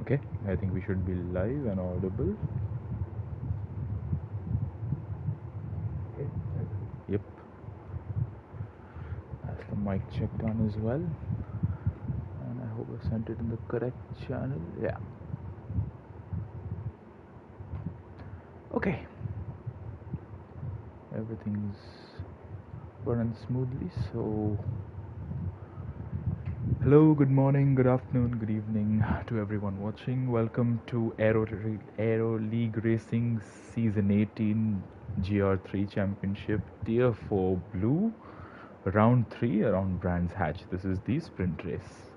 Okay, I think we should be live and audible. Yep. That's the mic check done as well. And I hope I sent it in the correct channel. Yeah. Okay. Everything's running smoothly. So, hello, good morning, good afternoon, good evening to everyone watching. Welcome to Aero League Racing Season 18 GR3 Championship Tier 4 Blue Round 3 around Brands Hatch. This is the sprint race.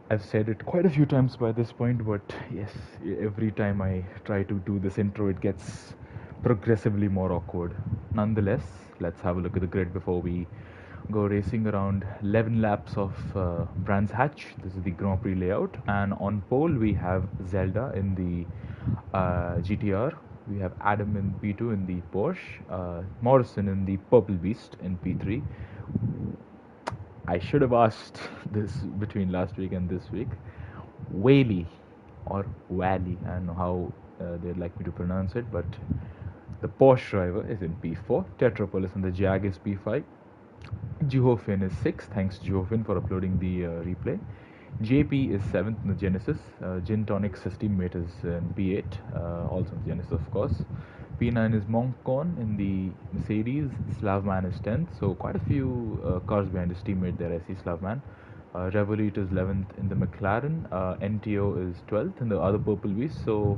I've said it quite a few times by this point, but yes, every time I try to do this intro, it gets progressively more awkward. Nonetheless, let's have a look at the grid before we go racing around 11 laps of Brands Hatch. This is the Grand Prix layout, and on pole we have Zelda in the GTR. We have Adam in P2 in the Porsche, Morrison in the Purple Beast in P3. I should have asked this between last week and this week. Whaley or Wally, I don't know how they'd like me to pronounce it, but the Porsche driver is in P4. Tetropolis and the Jag is P5. Juhofin is 6th. Thanks Juhofin for uploading the replay. JP is 7th in the Genesis. Gin Tonic's teammate is in P8, also in the Genesis of course. P9 is Moncon in the Mercedes. Slavman is 10th. So quite a few cars behind his teammate there. I see Slavman. Revolut is 11th in the McLaren. NTO is 12th in the other Purple Beast. So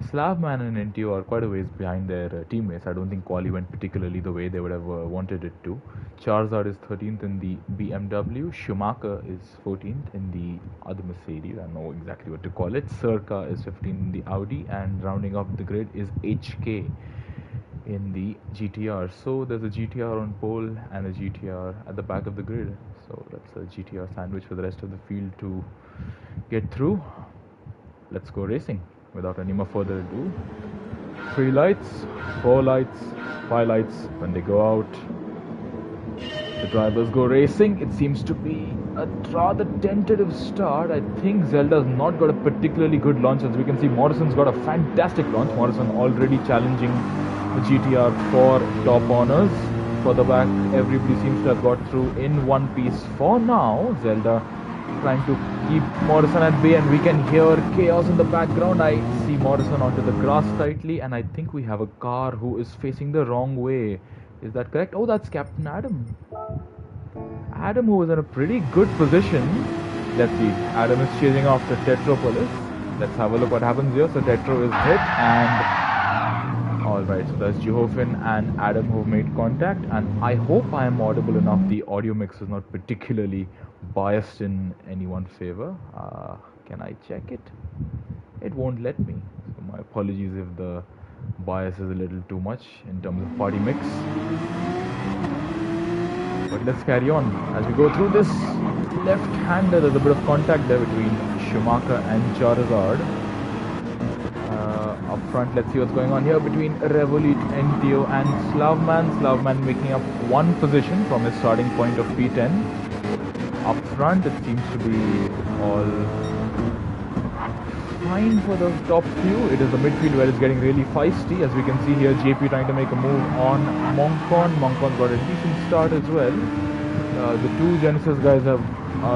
Slavman and NTO are quite a ways behind their teammates. I don't think quali went particularly the way they would have wanted it to. Charizard is 13th in the BMW. Schumacher is 14th in the other Mercedes. I don't know exactly what to call it. Circa is 15th in the Audi, and rounding off the grid is HK in the GTR. So there's a GTR on pole and a GTR at the back of the grid. So that's a GTR sandwich for the rest of the field to get through. Let's go racing. Without any more further ado, 3 lights, 4 lights, 5 lights. When they go out, the drivers go racing. It seems to be a rather tentative start. I think Zelda's not got a particularly good launch. As we can see, Morrison's got a fantastic launch. Morrison already challenging the GTR for top honors. For the back, everybody seems to have got through in one piece for now. Zelda trying to keep Morrison at bay, and we can hear chaos in the background. I see Morrison onto the grass tightly, and I think we have a car who is facing the wrong way. Is that correct? Oh, that's Captain Adam. Adam, who is in a pretty good position. Let's see. Adam is chasing after Tetropolis. Let's have a look what happens here. So Tetro is hit, and alright, so that's Juhofin and Adam who have made contact, and I hope I am audible enough. The audio mix is not particularly biased in anyone's favor. Can I check it? It won't let me. So my apologies if the bias is a little too much in terms of party mix. But let's carry on. As we go through this left-hander, there's a bit of contact there between Schumacher and Charizard. Up front, let's see what's going on here between Revolut, NTO and Slavman. Slavman making up one position from his starting point of P10. Up front, it seems to be all fine for the top few. It is the midfield where it's getting really feisty. As we can see here, JP trying to make a move on Moncon. Moncon's got a decent start as well. The two Genesis guys are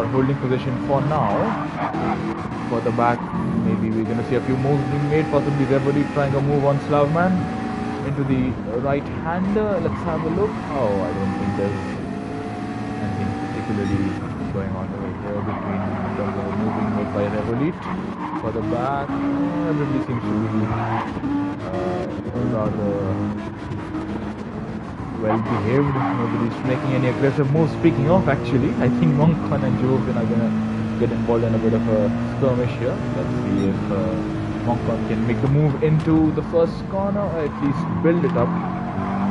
holding position for now. For the back, maybe we're going to see a few moves being made. Possibly Revolut trying a move on Slavman into the right-hander. Let's have a look. Oh, I don't think there's anything particularly going on over here between in terms of moving made by Revolut. For the back, everybody seems to be rather well behaved. Nobody's making any aggressive moves. Speaking of, actually, I think Moncon and Jovin are going to get involved in a bit of a skirmish here. Let's see if Moncon can make the move into the first corner, or at least build it up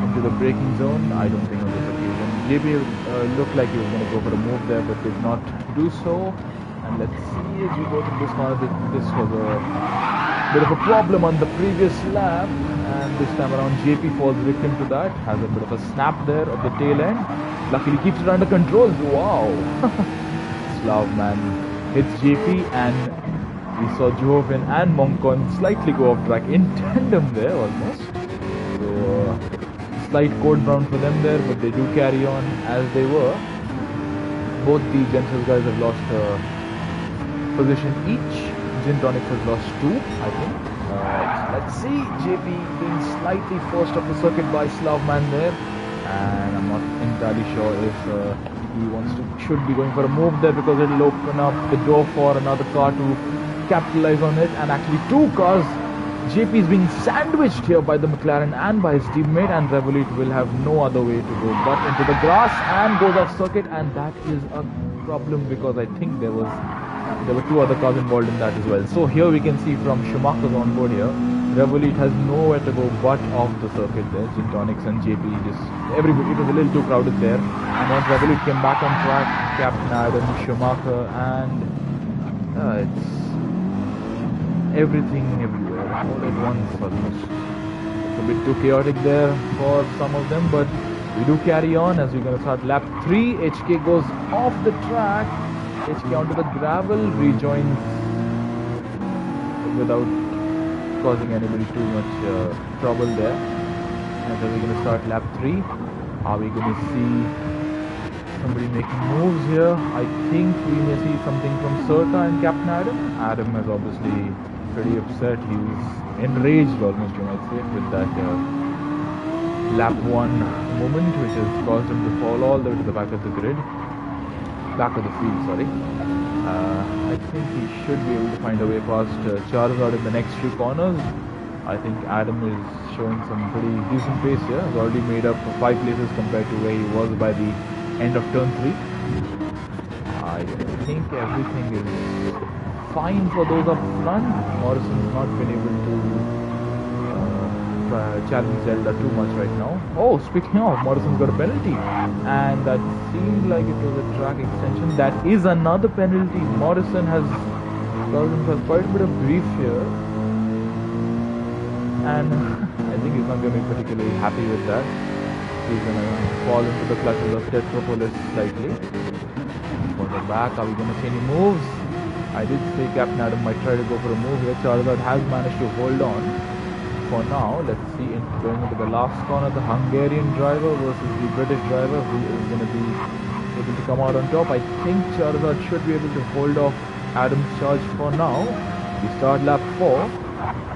into the braking zone. I don't think on this occasion. JB looked like he was going to go for a move there, but did not do so. And let's see as we go through this corner. This was a bit of a problem on the previous lap, and this time around JP falls victim to that. Has a bit of a snap there at the tail end. Luckily keeps it under control. Wow. Slavman hits JP, and We saw Joven and Moncon slightly go off track in tandem there almost. So slight code brown for them there, but they do carry on as they were. Both the Genesis guys have lost position each. Gintonics has lost 2, I think. Let's see, JP being slightly forced off the circuit by Slavman there, and I'm not entirely sure if he should be going for a move there, because it'll open up the door for another car to capitalize on it, and actually 2 cars. JP is being sandwiched here by the McLaren and by his teammate, and Revolut will have no other way to go but into the grass and goes off circuit, and that is a problem because I think there were 2 other cars involved in that as well. So here we can see from Schumacher's onboard here, Revolut has nowhere to go but off the circuit there. Gintonics and JP everybody, it was a little too crowded there. And once Revolut came back on track, Captain Adam, Schumacher, and it's everything everywhere all at once almost. It's a bit too chaotic there for some of them, but we do carry on as we're going to start lap 3. HK goes off the track. HK onto the gravel, rejoins without causing anybody too much trouble there. And then we're going to start lap 3. Are we going to see somebody making moves here? I think we may see something from Serta and Captain Adam. Adam is obviously pretty upset. He was enraged almost, you might say, with that lap 1 moment, which has caused him to fall all the way to the back of the grid. Back of the field, sorry. I think he should be able to find a way past Charizard in the next few corners. I think Adam is showing some pretty decent pace here. He's already made up for 5 places compared to where he was by the end of turn 3. I think everything is fine for those up front. Morrison's not been able to challenge Zelda too much right now. Oh, speaking of, Morrison's got a penalty, and that seemed like it was a track extension. That is another penalty. Morrison has caused himself quite a bit of grief here, and I think he's not going to be particularly happy with that. He's going to fall into the clutches of Tetropolis slightly. For the back, are we going to see any moves? I did say Captain Adam might try to go for a move here. Charizard has managed to hold on. For now, let's see, going into the last corner, the Hungarian driver versus the British driver, who is going to be able to come out on top. I think Charizard should be able to hold off Adam's charge for now. We start lap 4.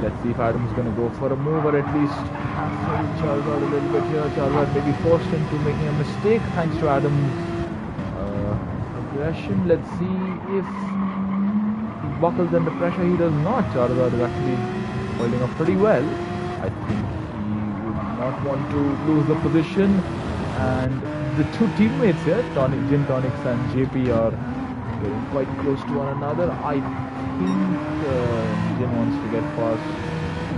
Let's see if Adam's going to go for a move, or at least hassle Charizard a little bit here. Charizard may be forced into making a mistake thanks to Adam's aggression. Let's see if he buckles under pressure. He does not. Charizard is actually holding up pretty well. I think he would not want to lose the position, and the 2 teammates here, Gintonics and JP, are getting quite close to one another. I think Jin wants to get past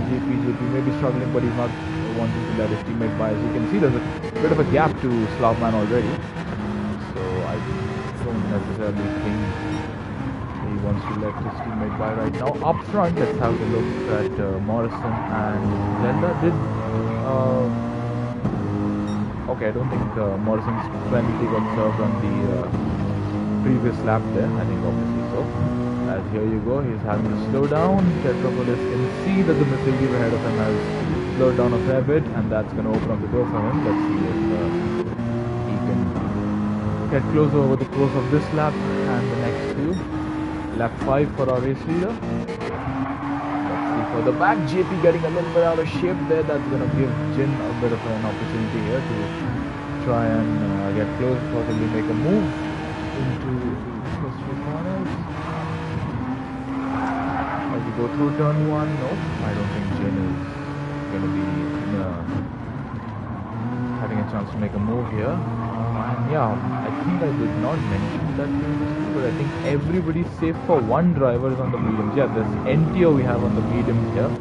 JP may be struggling, but he's not wanting to let his teammate by. As you can see, there's a bit of a gap to Slavman already, so I don't necessarily think he wants to let his teammate by right now. Up front, let's have a look at Morrison and Zelda. Okay, I don't think Morrison's penalty got served on the previous lap there. I think obviously so. As here you go, he's having to slow down. Tetropolis can see that the Mercedes ahead of him has slowed down a fair bit, and that's going to open up the door for him. Let's see if he can get closer over the course of this lap and the next few. Lap 5 for our race leader. Let's see for the back, JP getting a little bit out of shape there. That's going to give Jin a bit of an opportunity here to try and get close, possibly make a move into the first few corners. As we go through turn 1, no, I don't think Jin is going to be having a chance to make a move here. And yeah, I think I did not mention that previously, but I think everybody's safe for 1 driver is on the mediums. Yeah, there's NTO we have on the mediums here.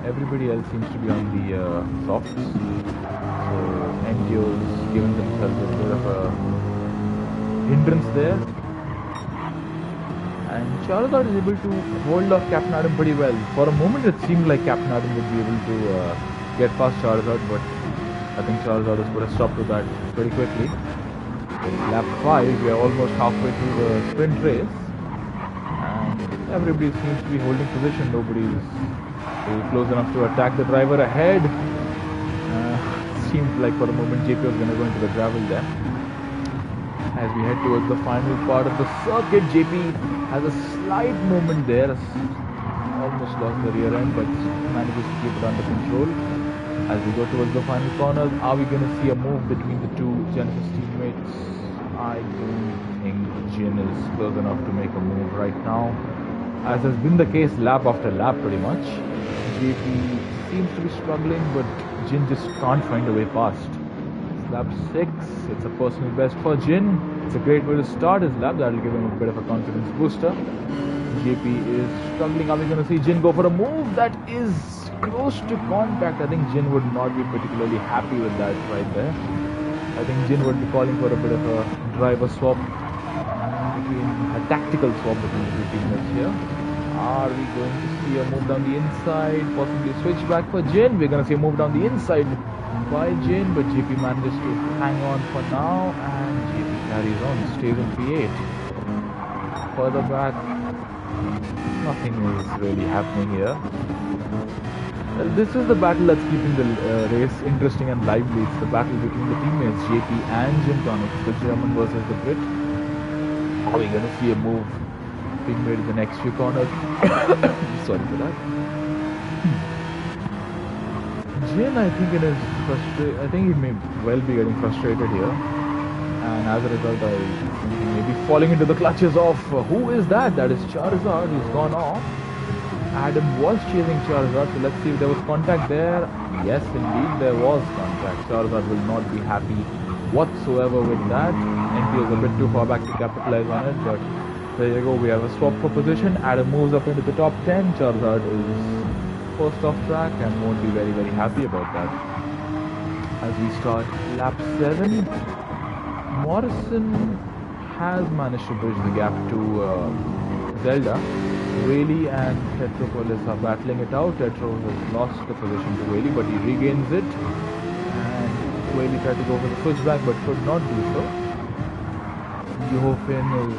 Everybody else seems to be on the softs. So NTO's given themselves a bit of a hindrance there. And Charizard is able to hold off Captain Adam pretty well. For a moment it seemed like Captain Adam would be able to get past Charizard, but I think Charizard has put a stop to that pretty quickly. In lap 5, we are almost halfway through the sprint race, and Everybody seems to be holding position. Nobody's really close enough to attack the driver ahead. Seemed like for a moment JP was going to go into the gravel there. As we head towards the final part of the circuit, JP has a slight movement there. Almost lost the rear end, but manages to keep it under control. As we go towards the final corners, are we going to see a move between the two Genesis teammates? I don't think Jin is close enough to make a move right now, as has been the case lap after lap pretty much. JP seems to be struggling, but Jin just can't find a way past. It's lap 6, it's a personal best for Jin. It's a great way to start his lap, that'll give him a bit of a confidence booster. JP is struggling. Are we going to see Jin go for a move that is close to contact? I think Jin would not be particularly happy with that right there. I think Jin would be calling for a bit of a driver swap, a tactical swap between the two teammates here. Are we going to see a move down the inside? Possibly a switch back for Jin. We're going to see a move down the inside by Jin, but JP manages to hang on for now, and JP carries on, stays in P8. Further back, nothing is really happening here. Well, this is the battle that's keeping the race interesting and lively. It's the battle between the teammates JP and Gintonics, the German versus the Brit. Are we going to see a move being made in the next few corners? Sorry for that. Jin, I think he may well be getting frustrated here, and as a result, I think he may be falling into the clutches of who is that? That is Charizard, who's gone off. Adam was chasing Charizard, so let's see if there was contact there. Yes, indeed, there was contact. Charizard will not be happy whatsoever with that. NP was a bit too far back to capitalize on it, but there you go, we have a swap for position. Adam moves up into the top 10. Charizard is first off track and won't be very, very happy about that. As we start lap 7, Morrison has managed to bridge the gap to Zelda. Whaley and Tetropolis are battling it out. Tetro has lost the position to Whaley, but he regains it. And Whaley tried to go for the switchback, but could not do so. Johofin is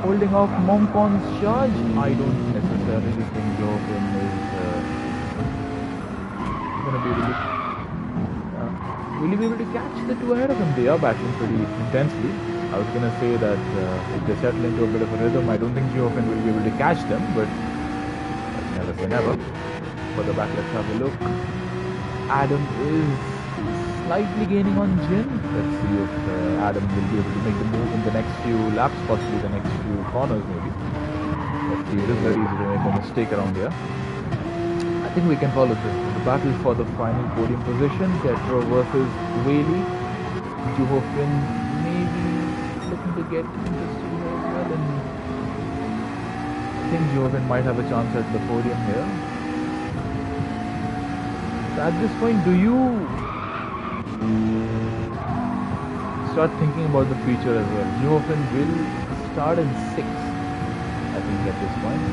holding off Momcon's charge. I don't necessarily think Johofin is going to be able to... will he be able to catch the two ahead of him? They are battling pretty intensely. I was going to say that if they settle into a bit of a rhythm, I don't think Johofin will be able to catch them, but never say never. For the back, let's have a look. Adam is slightly gaining on Jin. Let's see if Adam will be able to make the move in the next few laps, possibly the next few corners maybe. Let's see, it is very easy to make a mistake around here. I think we can follow this. The battle for the final podium position, Tetro versus Whaley. Johofin maybe looking to get interesting as well, and I think Johofin might have a chance at the podium here. So at this point, do you start thinking about the future as well? Johofin will start in 6th, I think at this point.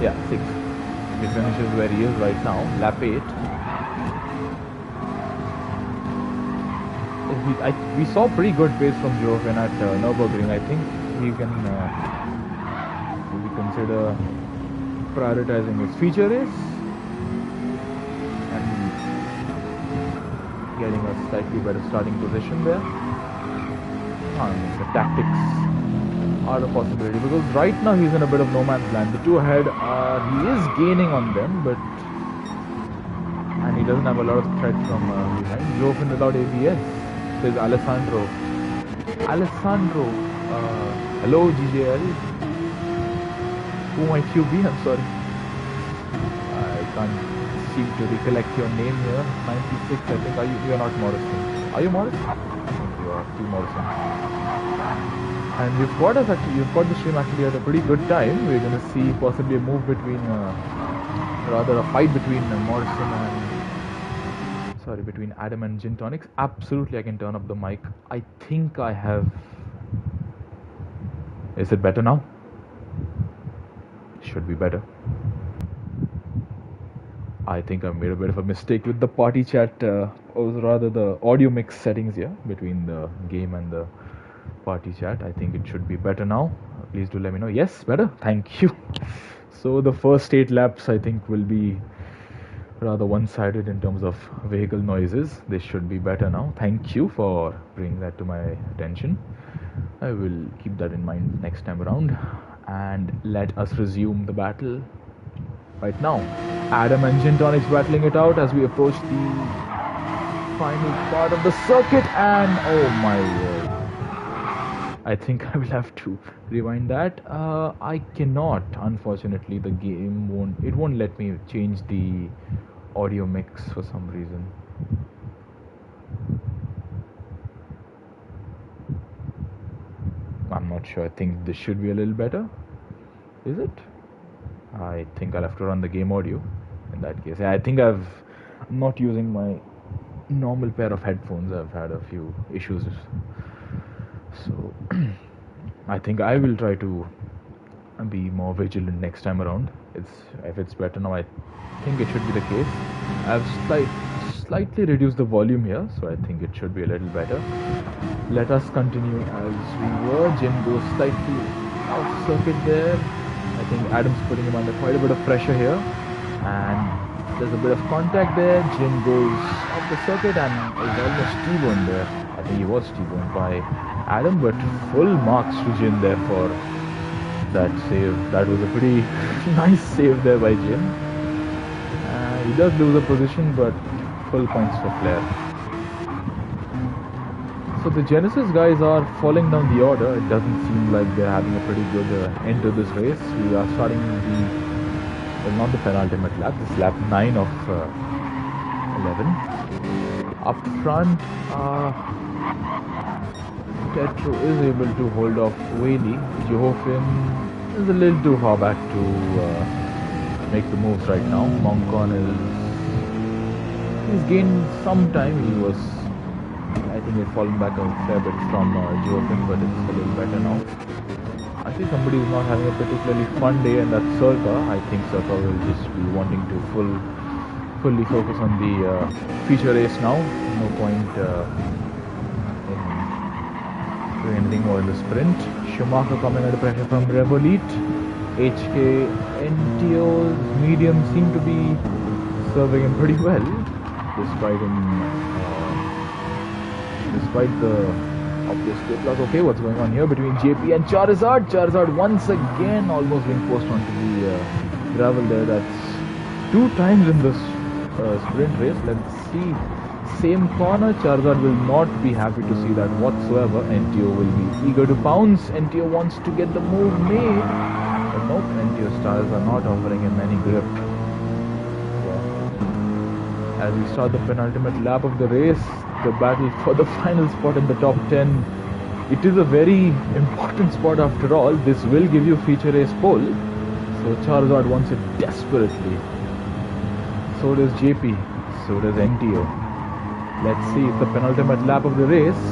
Yeah, 6th. He finishes where he is right now, lap 8. We saw pretty good pace from Johofin at Nürburgring. I think he can maybe consider prioritizing his feature race and getting a slightly better starting position there. The tactics are a possibility, because right now he's in a bit of no man's land. The two ahead, he is gaining on them, and he doesn't have a lot of threat from behind. Johofin without ABS. There's Alessandro. Hello GJL. Who might you be? I'm sorry. I can't seem to recollect your name here. 96, I think. You're not Morrison. Are you Morrison? I think you are. T Morrison. And you've got the stream actually at a pretty good time. We're going to see possibly a move between, rather a fight between Morrison and between Adam and Gintonics. Absolutely, I can turn up the mic. I think I have... Is it better now? Should be better. I think I made a bit of a mistake with the party chat, or rather the audio mix settings here between the game and the party chat. I think it should be better now. Please do let me know. Yes, better. Thank you. So the first 8 laps I think will be rather one-sided in terms of vehicle noises. They should be better now. Thank you for bringing that to my attention. I will keep that in mind next time around. And let us resume the battle right now. Adam and Gintonics battling it out as we approach the final part of the circuit, and oh my word. I think I will have to rewind that. I cannot, unfortunately. The game won't let me change the audio mix for some reason. I'm not sure. I think this should be a little better. Is it? I think I'll have to run the game audio in that case. I think I'm not using my normal pair of headphones. I've had a few issues. So I think I will try to be more vigilant next time around. If it's better now, I think it should be the case. I've slightly reduced the volume here, so I think it should be a little better. Let us continue as we were. Jin goes slightly off circuit there. I think Adam's putting him under quite a bit of pressure here, and there's a bit of contact there. Jin goes off the circuit and is almost T-boned there. I think he was T-boned by Adam, but full marks to Jin there for that save. That was a pretty nice save there by Jin. He does lose a position, but full points for Flair. So the Genesis guys are falling down the order. It doesn't seem like they're having a pretty good end to this race. We are starting not the penultimate lap. This is lap 9 of 11. Up front, Tetro is able to hold off Whaley. Johofin is a little too far back to make the moves right now. Moncon he's gained some time. I think he's fallen back a fair bit from Johofin, but it's a little better now. I see somebody who's not having a particularly fun day, and that's Circa. I think Circa will just be wanting to fully focus on the feature race now. No point in doing anything more in the sprint. Schumacher coming under pressure from Revolit. HK NTO's medium seem to be serving him pretty well, despite the obvious pit loss. Okay, what's going on here between JP and Charizard? Charizard once again almost being forced onto the gravel there. That's 2 times in this sprint race. Let's see. Same corner. Charizard will not be happy to see that whatsoever. NTO will be eager to pounce. NTO wants to get the move made. But nope, NTO stars are not offering him any grip. As we start the penultimate lap of the race, the battle for the final spot in the top 10. It is a very important spot after all. This will give you feature race pole. So Charizard wants it desperately. So does JP. So does NTO. Let's see if the penultimate lap of the race.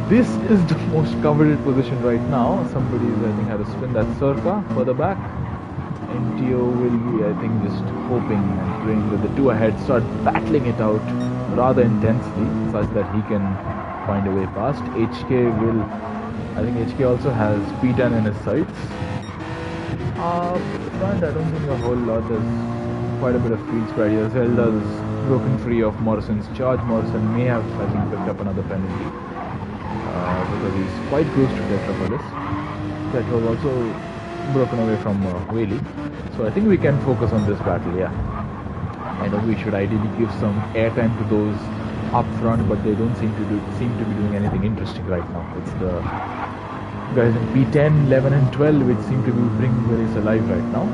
This is the most coveted position right now. Somebody I think had a spin. That's Circa further back. NTO will be, I think, just hoping and praying that the 2 ahead start battling it out rather intensely, such that he can find a way past. I think HK also has P10 in his sights. Front, I don't think a whole lot. There's quite a bit of field spread here. Zelda's broken free of Morrison's charge. Morrison may have, I think, picked up another penalty because he's quite close to Tetrapolis. That was also broken away from Whaley. So I think we can focus on this battle, yeah. I know we should ideally give some airtime to those up front, but they don't seem to be doing anything interesting right now. It's the guys in P10, 11 and 12 which seem to be bringing the race alive right now.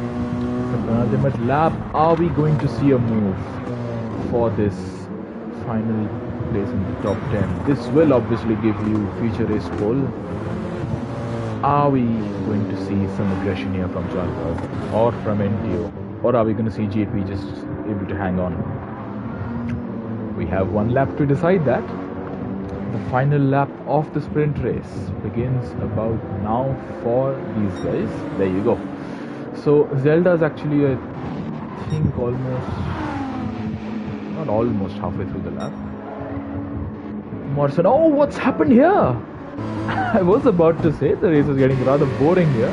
So penultimate lap, are we going to see a move for this final place in the top 10? This will obviously give you feature race pole. Are we going to see some aggression here from Charizard or from NTO? Or are we going to see JP just able to hang on? We have 1 lap to decide that. The final lap of the sprint race begins about now for these guys. There you go. So Zelda is actually, I think, not almost halfway through the lap. Morrison, oh, what's happened here? I was about to say the race is getting rather boring here.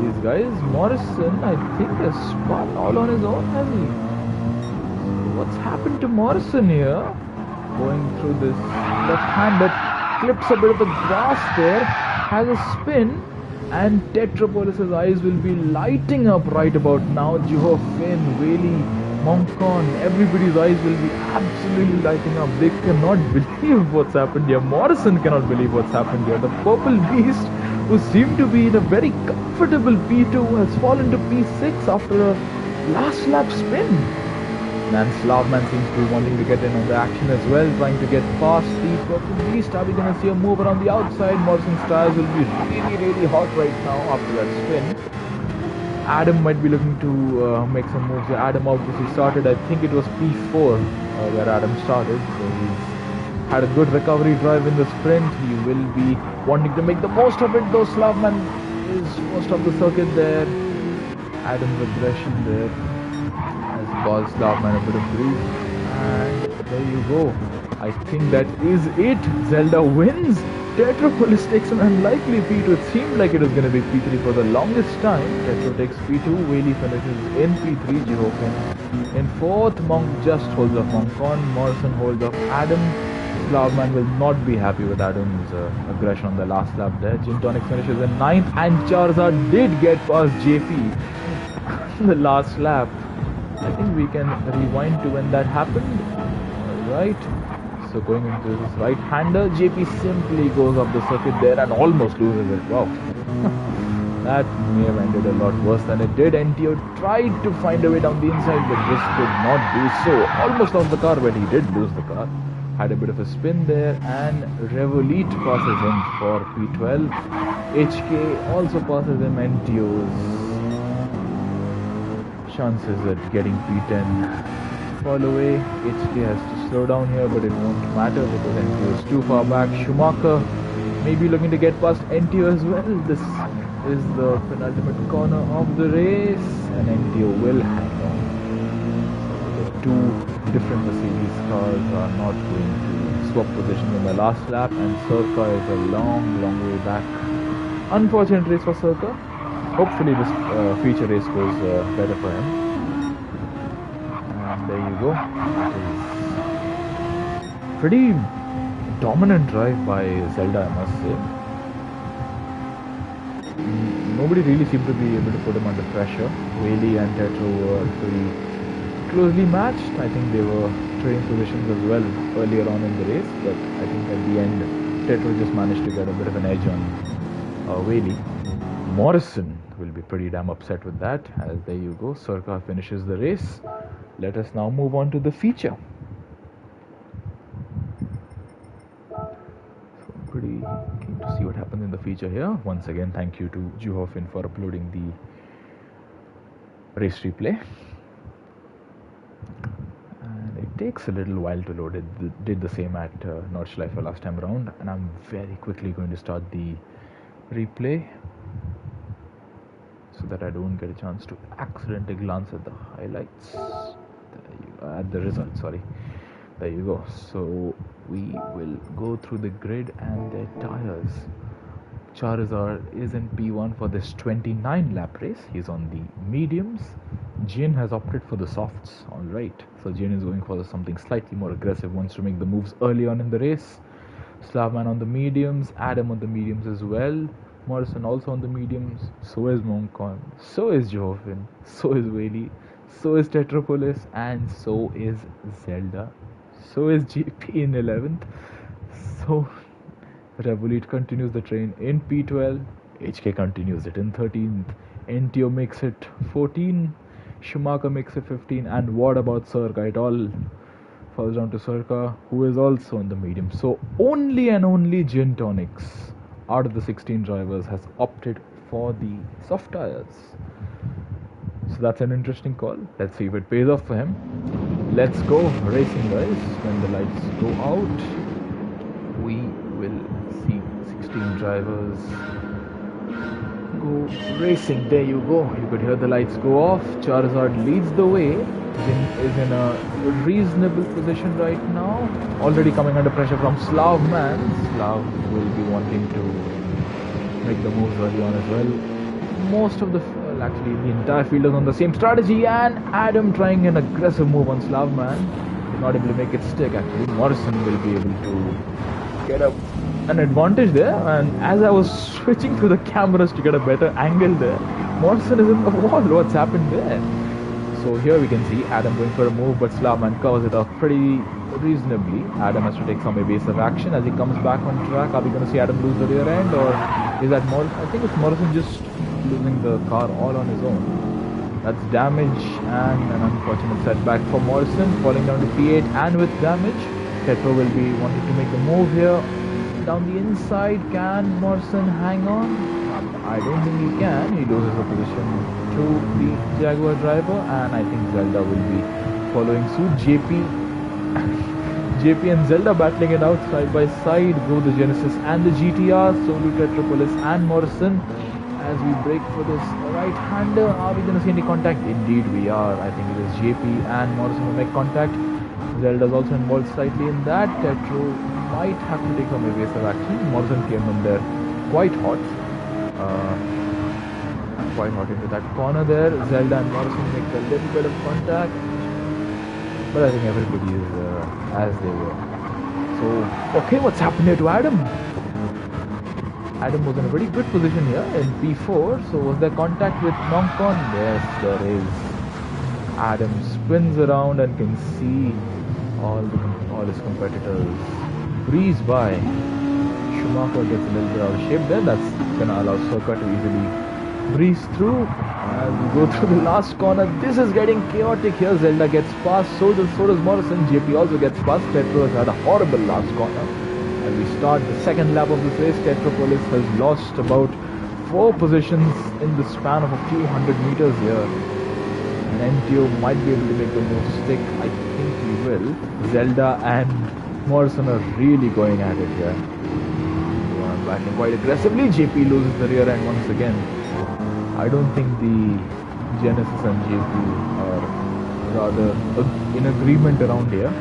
these guys. Morrison, I think, has spun all on his own, has he? What's happened to Morrison here? Going through this left hand that clips a bit of the grass there, has a spin, and Tetrapolis's eyes will be lighting up right about now. Juho, Finn, Whaley, Moncon, everybody's eyes will be absolutely lighting up. They cannot believe what's happened here. Morrison cannot believe what's happened here. The Purple Beast, who seemed to be in a very comfortable P2, has fallen to P6 after a last lap spin. And Slavman seems to be wanting to get in on the action as well, trying to get past the Purple Beast. Are we going to see a move around the outside? Morrison's tires will be really hot right now after that spin. Adam might be looking to make some moves. Adam obviously started, I think it was P4 where Adam started. So he's had a good recovery drive in the sprint. He will be wanting to make the most of it, though. Slavman is most of the circuit there. Adam's aggression there has caused Slavman a bit of grief. And there you go. I think that is it. Zelda wins. Tetrapolis takes an unlikely P2. It seemed like it was going to be P3 for the longest time. Tetro takes P2. Whaley finishes in P3. Jihokin in 4th. Monk just holds off Moncon. Morrison holds off Adam. Slavman will not be happy with Adam's aggression on the last lap there. Gin Tonic finishes in 9th. And Charizard did get past JP in the last lap. I think we can rewind to when that happened. Alright. So going into this right-hander, JP simply goes up the circuit there and almost loses it. Wow. That may have ended a lot worse than it did. NTO tried to find a way down the inside, but just could not do so. Almost lost the car, but he did lose the car. Had a bit of a spin there, and Revolit passes him for P12. HK also passes him. NTO's chances at getting P10 fall away. HK has to slow down here, but it won't matter because NTO is too far back. Schumacher maybe looking to get past NTO as well. This is the penultimate corner of the race, and NTO will hang on. So the two different Mercedes cars are not going to swap positions in the last lap, and Circa is a long way back. Unfortunate race for Circa. Hopefully this feature race goes better for him. And there you go. It is pretty dominant drive by Zelda, I must say. Nobody really seemed to be able to put him under pressure. Whaley and Tetro were pretty closely matched. I think they were trading positions as well earlier on in the race, but I think at the end Tetro just managed to get a bit of an edge on Whaley. Morrison will be pretty damn upset with that, as there you go, Circa finishes the race. Let us now move on to the feature. So I'm pretty keen to see what happens in the feature here. Once again, thank you to Juhofin for uploading the race replay. And it takes a little while to load. It did the same at Nordschleife last time around, and I'm very quickly going to start the replay so that I don't get a chance to accidentally glance at the highlights, at the results, sorry. There you go. So we will go through the grid and their tires. Charizard is in P1 for this 29 lap race. He's on the mediums. Jin has opted for the softs. Alright, so Jin is going for something slightly more aggressive, wants to make the moves early on in the race. Slavman on the mediums, Adam on the mediums as well. Morrison also on the mediums, so is Moncon, so is Jovin, so is Whaley, so is Tetrapolis, and so is Zelda, so is GP in 11th. So Revolut continues the train in P12, HK continues it in 13th, NTO makes it 14, Schumacher makes it 15, and what about Circa? It all falls down to Circa, who is also on the medium. So only and only Gin Tonics out of the 16 drivers has opted for the soft tires. So that's an interesting call. Let's see if it pays off for him. Let's go racing, guys. When the lights go out, we will see 16 drivers go racing. There you go. You could hear the lights go off. Charizard leads the way. Jin is in a reasonable position right now. Already coming under pressure from Slavman. Slav will be wanting to make the moves early on as well. most of the actually the entire field is on the same strategy, and Adam trying an aggressive move on Slavman, is not able to make it stick. Actually, Morrison will be able to get an advantage there, and as I was switching through the cameras to get a better angle there, Morrison is in the wall. What's happened there? So here we can see Adam going for a move, but Slavman covers it off pretty reasonably. Adam has to take some evasive action as he comes back on track. Are we going to see Adam lose the rear end, or is that more? I think it's Morrison just losing the car all on his own. That's damage and an unfortunate setback for Morrison, falling down to P8 and with damage. Tetro will be wanting to make the move here down the inside. Can Morrison hang on? I don't think he can. He loses the position to the Jaguar driver, and I think Zelda will be following suit. JP and Zelda battling it out side by side. Go the Genesis and the GTR. So do Tetropolis and Morrison. As we break for this right-hander, are we going to see any contact? Indeed we are. I think it is JP and Morrison will make contact. Zelda is also involved slightly in that. Tetro might have to take some evasive action. Morrison came in there quite hot. Quite hot into that corner there. Zelda and Morrison make a little bit of contact, but I think everybody is as they were. So, okay, what's happened here to Adam? Adam was in a very good position here in P4. So was there contact with Moncon? Yes, there is. Adam spins around and can see all his competitors breeze by. Schumacher gets a little bit out of shape there. That's going to allow Circa to easily breeze through. As we go through the last corner, this is getting chaotic here. Zelda gets past, so does Morrison. JP also gets past. Tetro has had a horrible last corner. As we start the second lap of this race, Tetropolis has lost about 4 positions in the span of a few hundred meters here. And NTO might be able to make the move stick. I think he will. Zelda and Morrison are really going at it here. Battling quite aggressively. JP loses the rear end once again. I don't think the Genesis and JP are rather in agreement around here.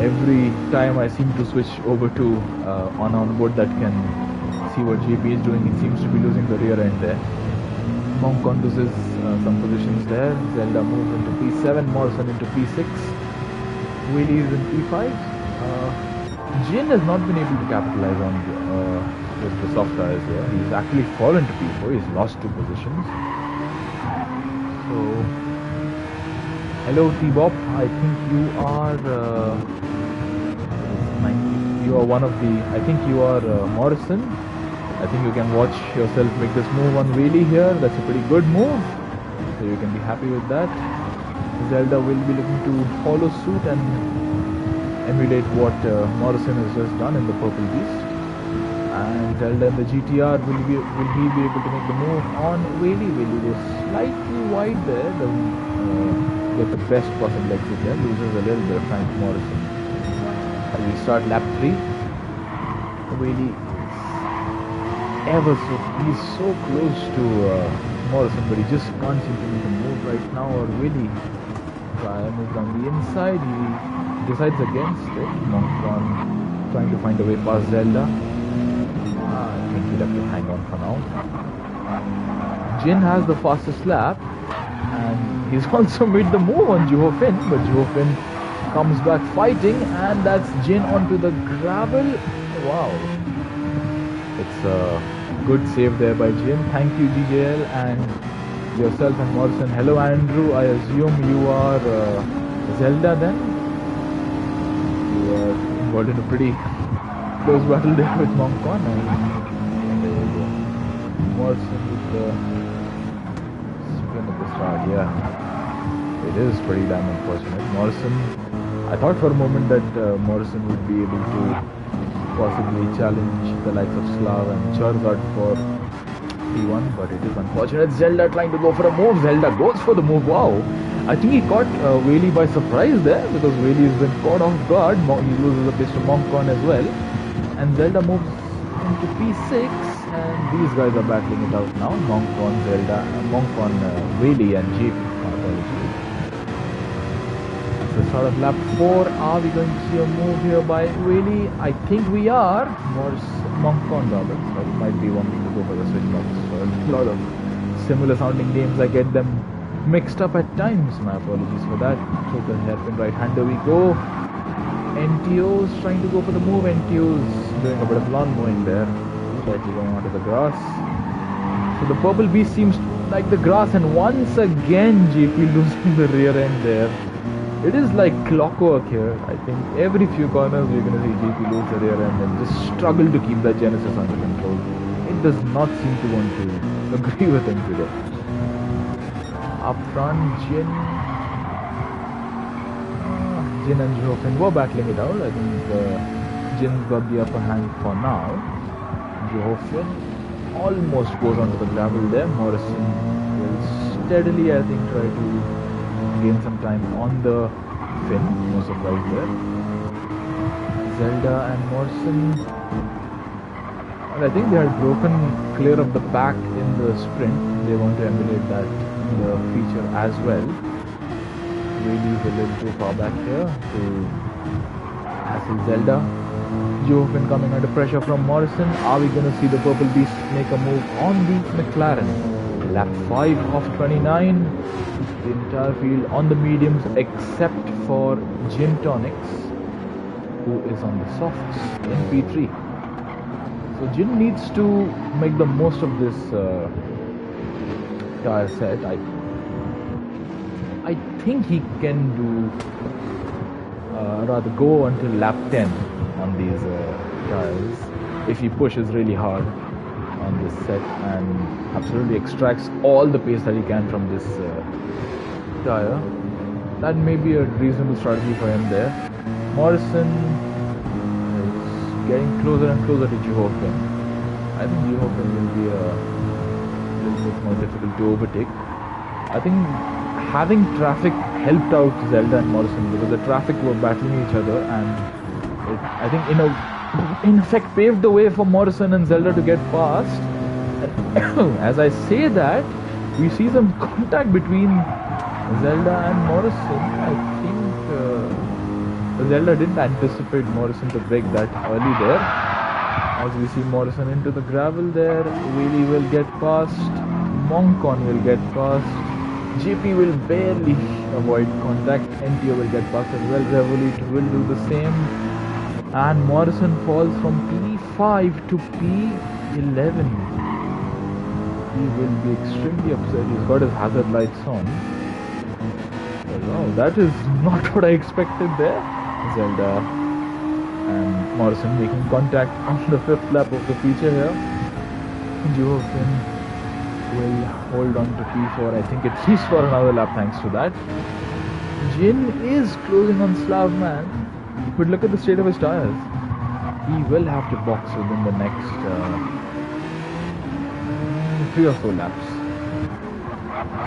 Every time I seem to switch over to on board that can see what JP is doing, he seems to be losing the rear end there. Moncon loses some positions there. Zelda moves into P7, Morrison into P6. Wheelie is in P5. Jin has not been able to capitalize on with the soft tires here. He's actually fallen to P4. He's lost 2 positions. So, hello T-Bop. I think you are one of the. I think you are Morrison. I think you can watch yourself make this move on wheelie here. That's a pretty good move. So you can be happy with that. Zelda will be looking to follow suit and emulate what Morrison has just done in the Purple Beast. And Zelda in the GTR, will he be able to make the move on wheelie? Wheelie was slightly wide there, doesn't get the best possible exit there, loses a little bit of time to Morrison. As we start lap 3, wheelie he's so close to Morrison, but he just can't seem to make a move right now, or really try and move down the inside. He decides against it. Moncon trying to find a way past Zelda. I think he'll have to hang on for now. Jin has the fastest lap, and he's also made the move on Juho Finn, but Juho Finn comes back fighting, and that's Jin onto the gravel. Wow. It's a good save there by Jin. Thank you GJL and yourself and Morrison. Hello Andrew, I assume you are Zelda then? You are involved in a pretty close battle there with Moncon. And there you go. Morrison with the spin at the start, yeah. It is pretty damn unfortunate. Morrison, I thought for a moment that Morrison would be able to possibly challenge the likes of Slav and Charizard for P1, but it is unfortunate. Zelda trying to go for a move. Zelda goes for the move. Wow. I think he caught Wheelie by surprise there, because Wheelie has been caught off guard. He loses a place to Moncon as well. And Zelda moves into P6, and these guys are battling it out now. Moncon, Zelda, Moncon, Wheelie and JP. The start of lap 4. Are we going to see a move here by Wheelie? I think we are. Moncon Roberts might be wanting to go for the switch box. So a lot of similar sounding names. I get them mixed up at times. My apologies for that. So the hairpin right hander we go. NTO's trying to go for the move. NTO's doing a bit of lawn mowing there. Slightly going onto the grass. So the purple beast seems like the grass, and once again JP losing the rear end there. It is like clockwork here. I think every few corners we're going to see JP lose the rear end and just struggle to keep that Genesis under control. It does not seem to want to agree with him today. Up front, Jin and Jochen were battling it out. I think Jin's got the upper hand for now. Jochen almost goes onto the gravel there. Morrison will steadily, I think, try to gain some time on the fin. No surprise there. Zelda and Morrison. And I think they had broken clear of the pack in the sprint. They want to emulate that in the feature as well. Really is a little too far back here to hassle Zelda. Jochen coming under pressure from Morrison. Are we going to see the Purple Beast make a move on the McLaren? Lap 5 of 29. The entire field on the mediums except for Gin Tonics, who is on the softs in P3. So Jin needs to make the most of this tire set. I think he can do rather go until lap 10 on these tires if he pushes really hard on this set and absolutely extracts all the pace that he can from this tire. That may be a reasonable strategy for him there. Morrison is getting closer and closer to Jochen. I think Jochen will be a little bit more difficult to overtake. I think having traffic helped out Zelda and Morrison because the traffic were battling each other, and it, I think in effect paved the way for Morrison and Zelda to get past. As I say that, we see some contact between Zelda and Morrison. I think Zelda didn't anticipate Morrison to break that early there. As we see Morrison into the gravel there, Wheelie will get past, Moncon will get past, JP will barely avoid contact, NTO will get past as well, Revolut will do the same, and Morrison falls from P5 to P11. He will be extremely upset. He's got his hazard lights on. Wow, that is not what I expected there. Zelda and Morrison making contact on the 5th lap of the feature here. Jochen will hold on to P4. I think at least for another lap thanks to that. Jin is closing on Slavman, but look at the state of his tires. He will have to box within the next 3 or 4 laps.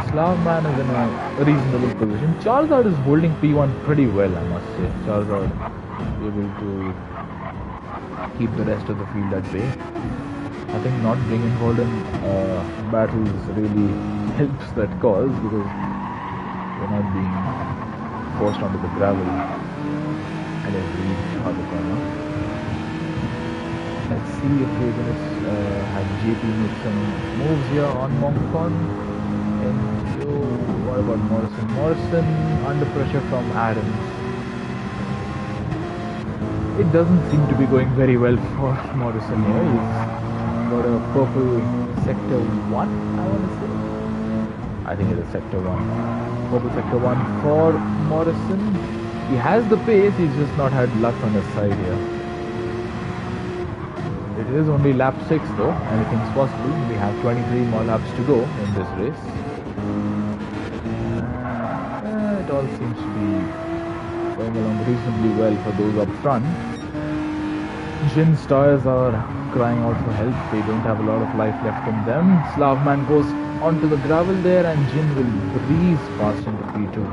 Slavman is in a reasonable position. Charizard is holding P1 pretty well, I must say. Charizard able to keep the rest of the field at bay. I think not being involved in battles really helps that cause because you're not being forced onto the gravel at every other corner. Let's see if we're going to have JP make some moves here on Moncon. And what about Morrison? Morrison under pressure from Adams. It doesn't seem to be going very well for Morrison here. He's got a purple sector 1, I want to say. I think it is sector 1. Purple sector 1 for Morrison. He has the pace, he's just not had luck on his side here. It is only lap 6 though, anything's possible. We have 23 more laps to go in this race. It all seems to be going along reasonably well for those up front. Jin's tires are crying out for help. They don't have a lot of life left in them. Slavman goes onto the gravel there and Jin will breeze past into P2.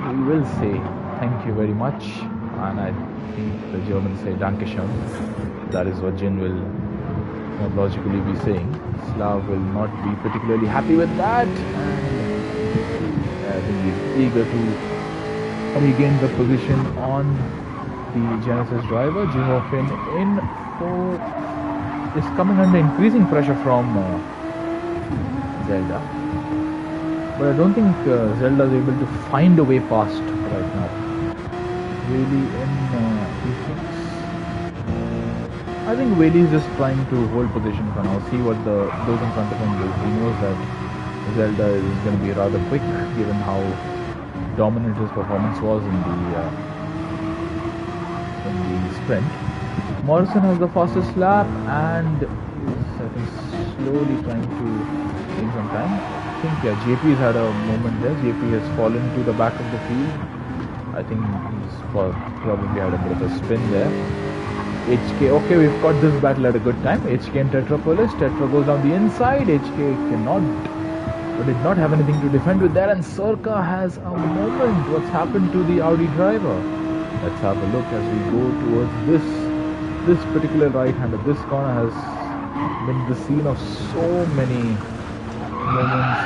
He will say thank you very much, and I think the Germans say Dankeschön. That is what Jin will logically be saying. Slav will not be particularly happy with that, and I think he's eager to regain the position on the Genesis driver. Jochen in for is coming under increasing pressure from Zelda. But I don't think Zelda is able to find a way past right now. Really in P6. I think Whaley is just trying to hold position for now, see what those in front of him do. He knows that Zelda is going to be rather quick given how dominant his performance was in the sprint. Morrison has the fastest lap and is, I think, slowly trying to gain some time. I think JP's had a moment there. JP has fallen to the back of the field. I think he's probably had a bit of a spin there. HK, okay, we've got this battle at a good time. HK and Tetrapolis. Tetra goes down the inside. HK did not have anything to defend with that, and Circa has a moment. What's happened to the Audi driver? Let's have a look as we go towards this particular right-hander. This corner has been the scene of so many moments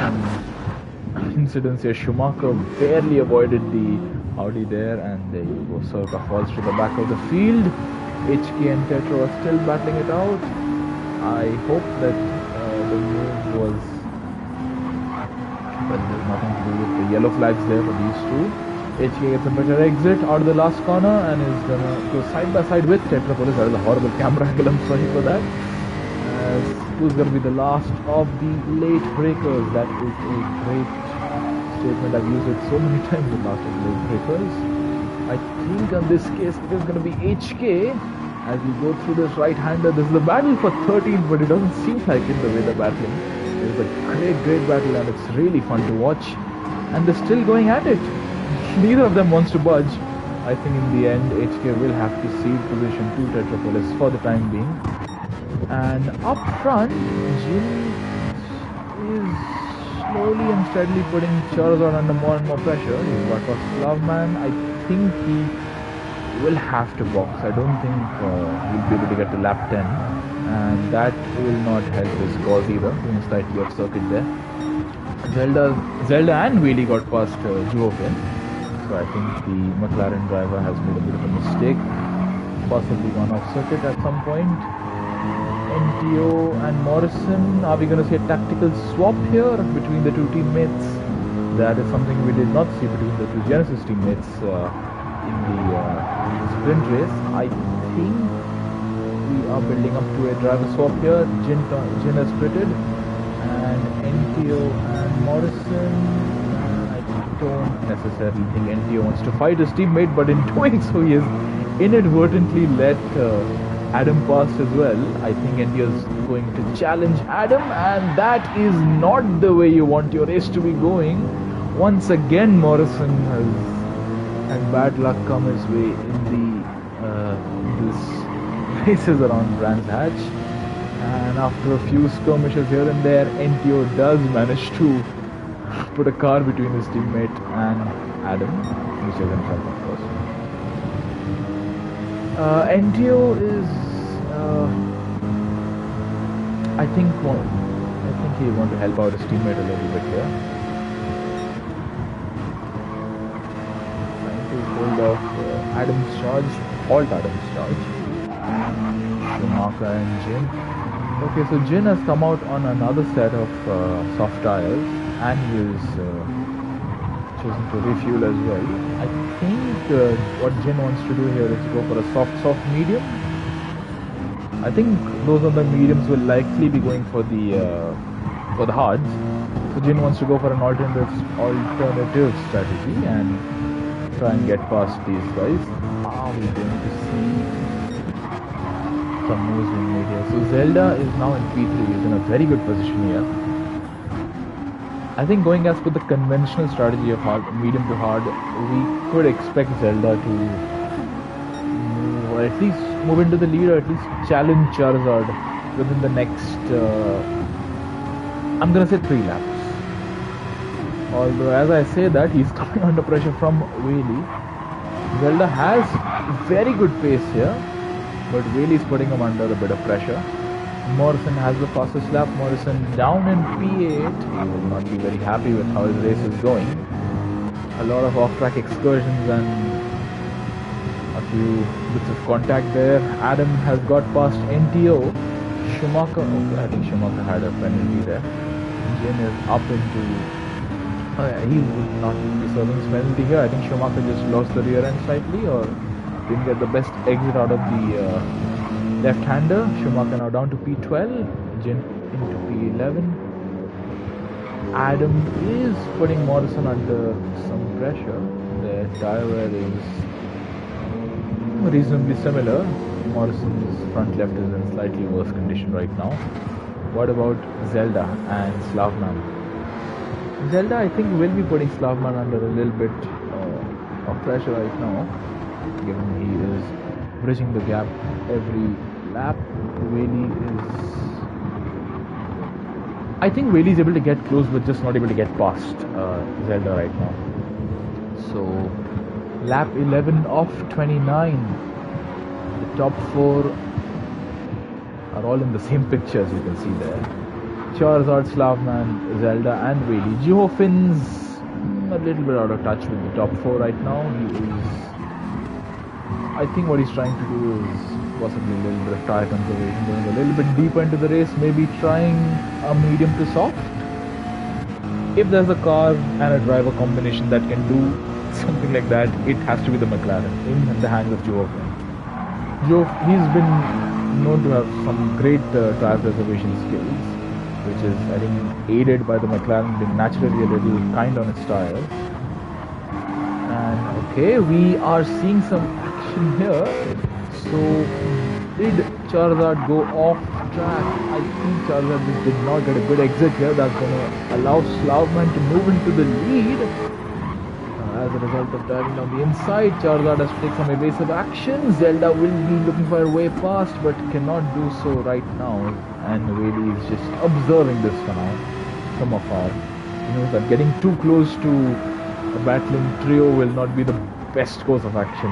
and incidents here. Schumacher barely avoided the Audi there, and there you go. Circa falls to the back of the field. HK and Tetra are still battling it out. I hope that the move was... Well, there's nothing to do with the yellow flags there for these two. HK gets a better exit out of the last corner and is gonna go side by side with Tetrapolis. That is a horrible camera angle, I'm sorry for that. Who's gonna be the last of the late breakers? That is a great statement. I've used it so many times, the last of the late breakers. I think in this case it is gonna be HK. As we go through this right-hander, this is the battle for 13th, but it doesn't seem like it the way they're battling. It's a great battle and it's really fun to watch. And they're still going at it. Neither of them wants to budge. I think in the end, HK will have to cede position to Tetrapolis for the time being. And up front, Jin is slowly and steadily putting Charizard under more and more pressure. He's got for Slavman. I think he will have to box. I don't think he'll be able to get to lap 10. And that will not help his cause either. Being slightly off circuit there. Zelda and Wheelie got past Juofin. So I think the McLaren driver has made a bit of a mistake. Possibly gone off circuit at some point. NTO and Morrison. Are we going to see a tactical swap here between the two teammates? That is something we did not see between the two Genesis teammates in the sprint race. I think we are building up to a driver swap here. Jin has pitted, and NTO and Morrison. I don't necessarily think NTO wants to fight his teammate, but in doing so, he has inadvertently let Adam pass as well. I think NTO is going to challenge Adam, and that is not the way you want your race to be going. Once again, Morrison has had bad luck come his way in this races around Brands Hatch, and after a few skirmishes here and there, NTO does manage to put a car between his teammate and Adam, which is himself, of course. NTO is, I think he want to help out his teammate a little bit here. Trying to hold off Adam's charge, halt Adam's charge. Schumacher and Jin. Okay, so Jin has come out on another set of soft tires, and he is chosen to refuel as well. I think what Jin wants to do here is go for a soft medium. I think those on the mediums will likely be going for the hards. So Jin wants to go for an alternative strategy and try and get past these guys. Are we going to see some moves being made here? So Zelda is now in P3. He's in a very good position here. I think going as per the conventional strategy of medium to hard, we could expect Zelda to move, or at least move into the lead, or at least challenge Charizard within the next, I'm gonna say 3 laps. Although as I say that, he's coming under pressure from Wheelie. Zelda has very good pace here, but Wheelie's putting him under a bit of pressure. Morrison has the fastest lap. Morrison down in P8. He will not be very happy with how his race is going. A lot of off-track excursions and a few bits of contact there. Adam has got past NTO. Schumacher, okay, I think Schumacher had a penalty there. Jin is up into... he would not be serving his penalty here. I think Schumacher just lost the rear end slightly, or didn't get the best exit out of the left-hander. Schumacher now down to P12, Jin into P11. Adam is putting Morrison under some pressure. The tyre wear is reasonably similar. Morrison's front left is in slightly worse condition right now. What about Zelda and Slavman? Zelda, I think, will be putting Slavman under a little bit of pressure right now, given he is bridging the gap every lap. Whaley is... I think Whaley is able to get close, but just not able to get past Zelda right now. So, lap 11 of 29. The top 4 are all in the same picture, as you can see there. Charizard, Slavman, Zelda and Whaley. Geofin's a little bit out of touch with the top 4 right now. He is... I think what he's trying to do is possibly a little bit of tyre conservation, going a little bit deeper into the race, maybe trying a medium to soft. If there's a car and a driver combination that can do something like that, it has to be the McLaren in the hands of Geoffin. He's been known to have some great tyre preservation skills, which is, I think, aided by the McLaren being naturally a little kind on its tyres. And okay, we are seeing some action here. So, did Charizard go off track? I think Charizard just did not get a good exit here. That's going to allow Slavman to move into the lead. As a result of diving down the inside, Charizard has to take some evasive action. Zelda will be looking for her way past, but cannot do so right now. And Whaley is just observing this for now from afar. He knows that getting too close to a battling trio will not be the best course of action.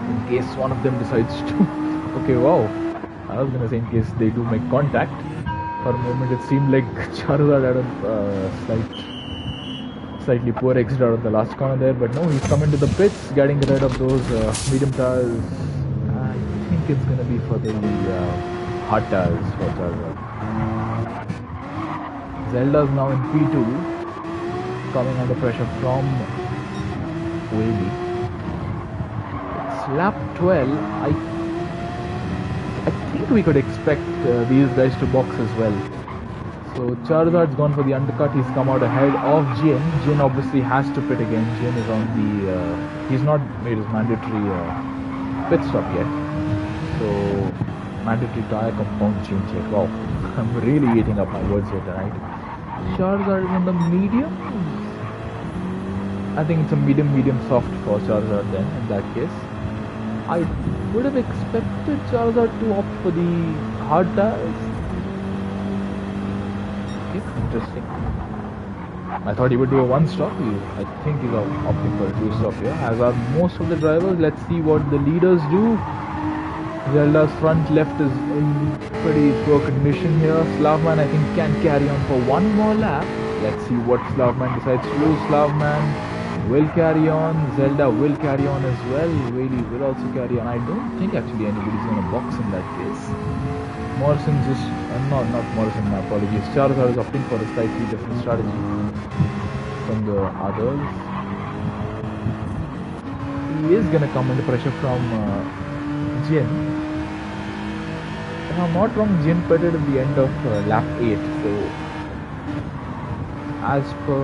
In case one of them decides to... Okay, wow. I was gonna say in case they do make contact. For a moment it seemed like Charizard had a slightly poor exit out of the last corner there, but no, he's come into the pits, getting rid of those medium tires. I think it's gonna be for the hard tires for Charizard. Zelda's now in P2, coming under pressure from Whaley. Lap 12, I think we could expect these guys to box as well. So Charizard's gone for the undercut. He's come out ahead of Jin. Jin obviously has to pit again. Jin is on the... he's not made his mandatory pit stop yet. So mandatory tyre compound change yet. Wow, I'm really eating up my words here tonight. Charizard is on the medium. I think it's a medium soft for Charizard then in that case. I would have expected Charizard to opt for the hard tires. Okay, interesting. I thought he would do a one-stop. I think he's opting for a two-stop here, as are most of the drivers. Let's see what the leaders do. Zelda's front left is in pretty poor condition here. Slavman, I think, can carry on for one more lap. Let's see what Slavman decides to do. Slavman will carry on. Zelda will carry on as well. Whaley will also carry on. I don't think actually anybody's going to box in that case. Morrison just... not Morrison, my apologies. Charizard is opting for a slightly different strategy from the others. He is going to come under pressure from Jin. If I'm not wrong, Jin pitted at the end of lap 8. So, as per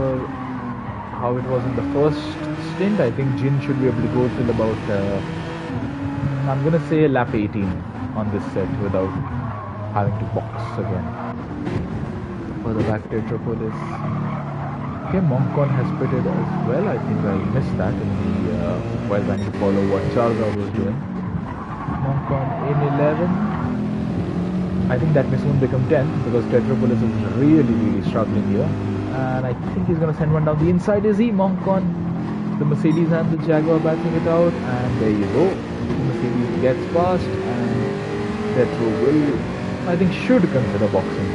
how it was in the first stint, I think Jin should be able to go till about, I'm going to say lap 18 on this set without having to box again. Further back, Tetrapolis. Okay, Moncon has pitted as well. I think I missed that in the while trying to follow what Charizard was doing. Moncon in 11. I think that may soon become 10 because Tetrapolis is really struggling here. And I think he's going to send one down the inside. Is he? Moncon, the Mercedes and the Jaguar battling it out. And there you go. The Mercedes gets past. And Tetro will, I think, should consider boxing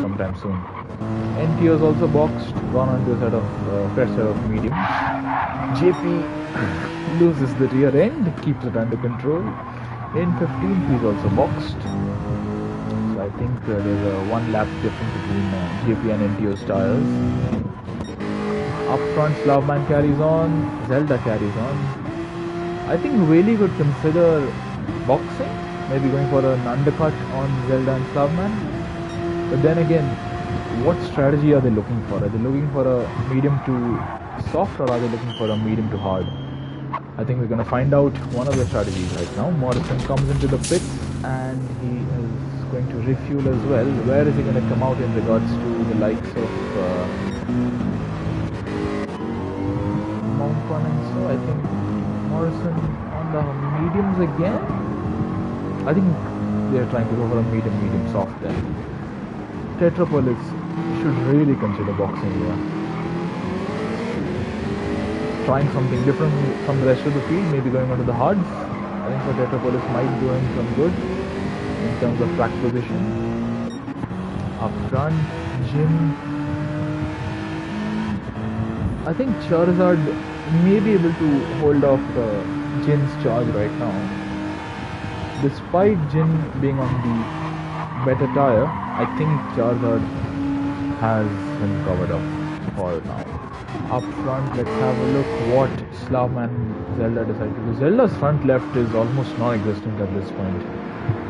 sometime soon. NT has also boxed. Gone on to a set of fresh set of mediums. JP loses the rear end. Keeps it under control. In 15th, he's also boxed. So I I think there's a 1 lap difference between JP and NTO's tires. Up front, Slavman carries on, Zelda carries on. I think Whaley could consider boxing, maybe going for an undercut on Zelda and Slavman. But then again, what strategy are they looking for? Are they looking for a medium to soft, or are they looking for a medium to hard? I think we're going to find out one of the strategies right now. Morrison comes into the pits and he is going to refuel as well. Where is he going to come out in regards to the likes of Mount One and so? I think Morrison on the mediums again. I think they're trying to go for a medium soft there. Tetrapolis should really consider boxing here. Trying something different from the rest of the field, maybe going onto the hards. I think for Tetrapolis might do him some good in terms of track position. Up front, Jin. I think Charizard may be able to hold off Jin's charge right now. Despite Jin being on the better tire, I think Charizard has been covered up for now. Up front, let's have a look what Slavman and Zelda decide to do. Zelda's front left is almost non-existent at this point.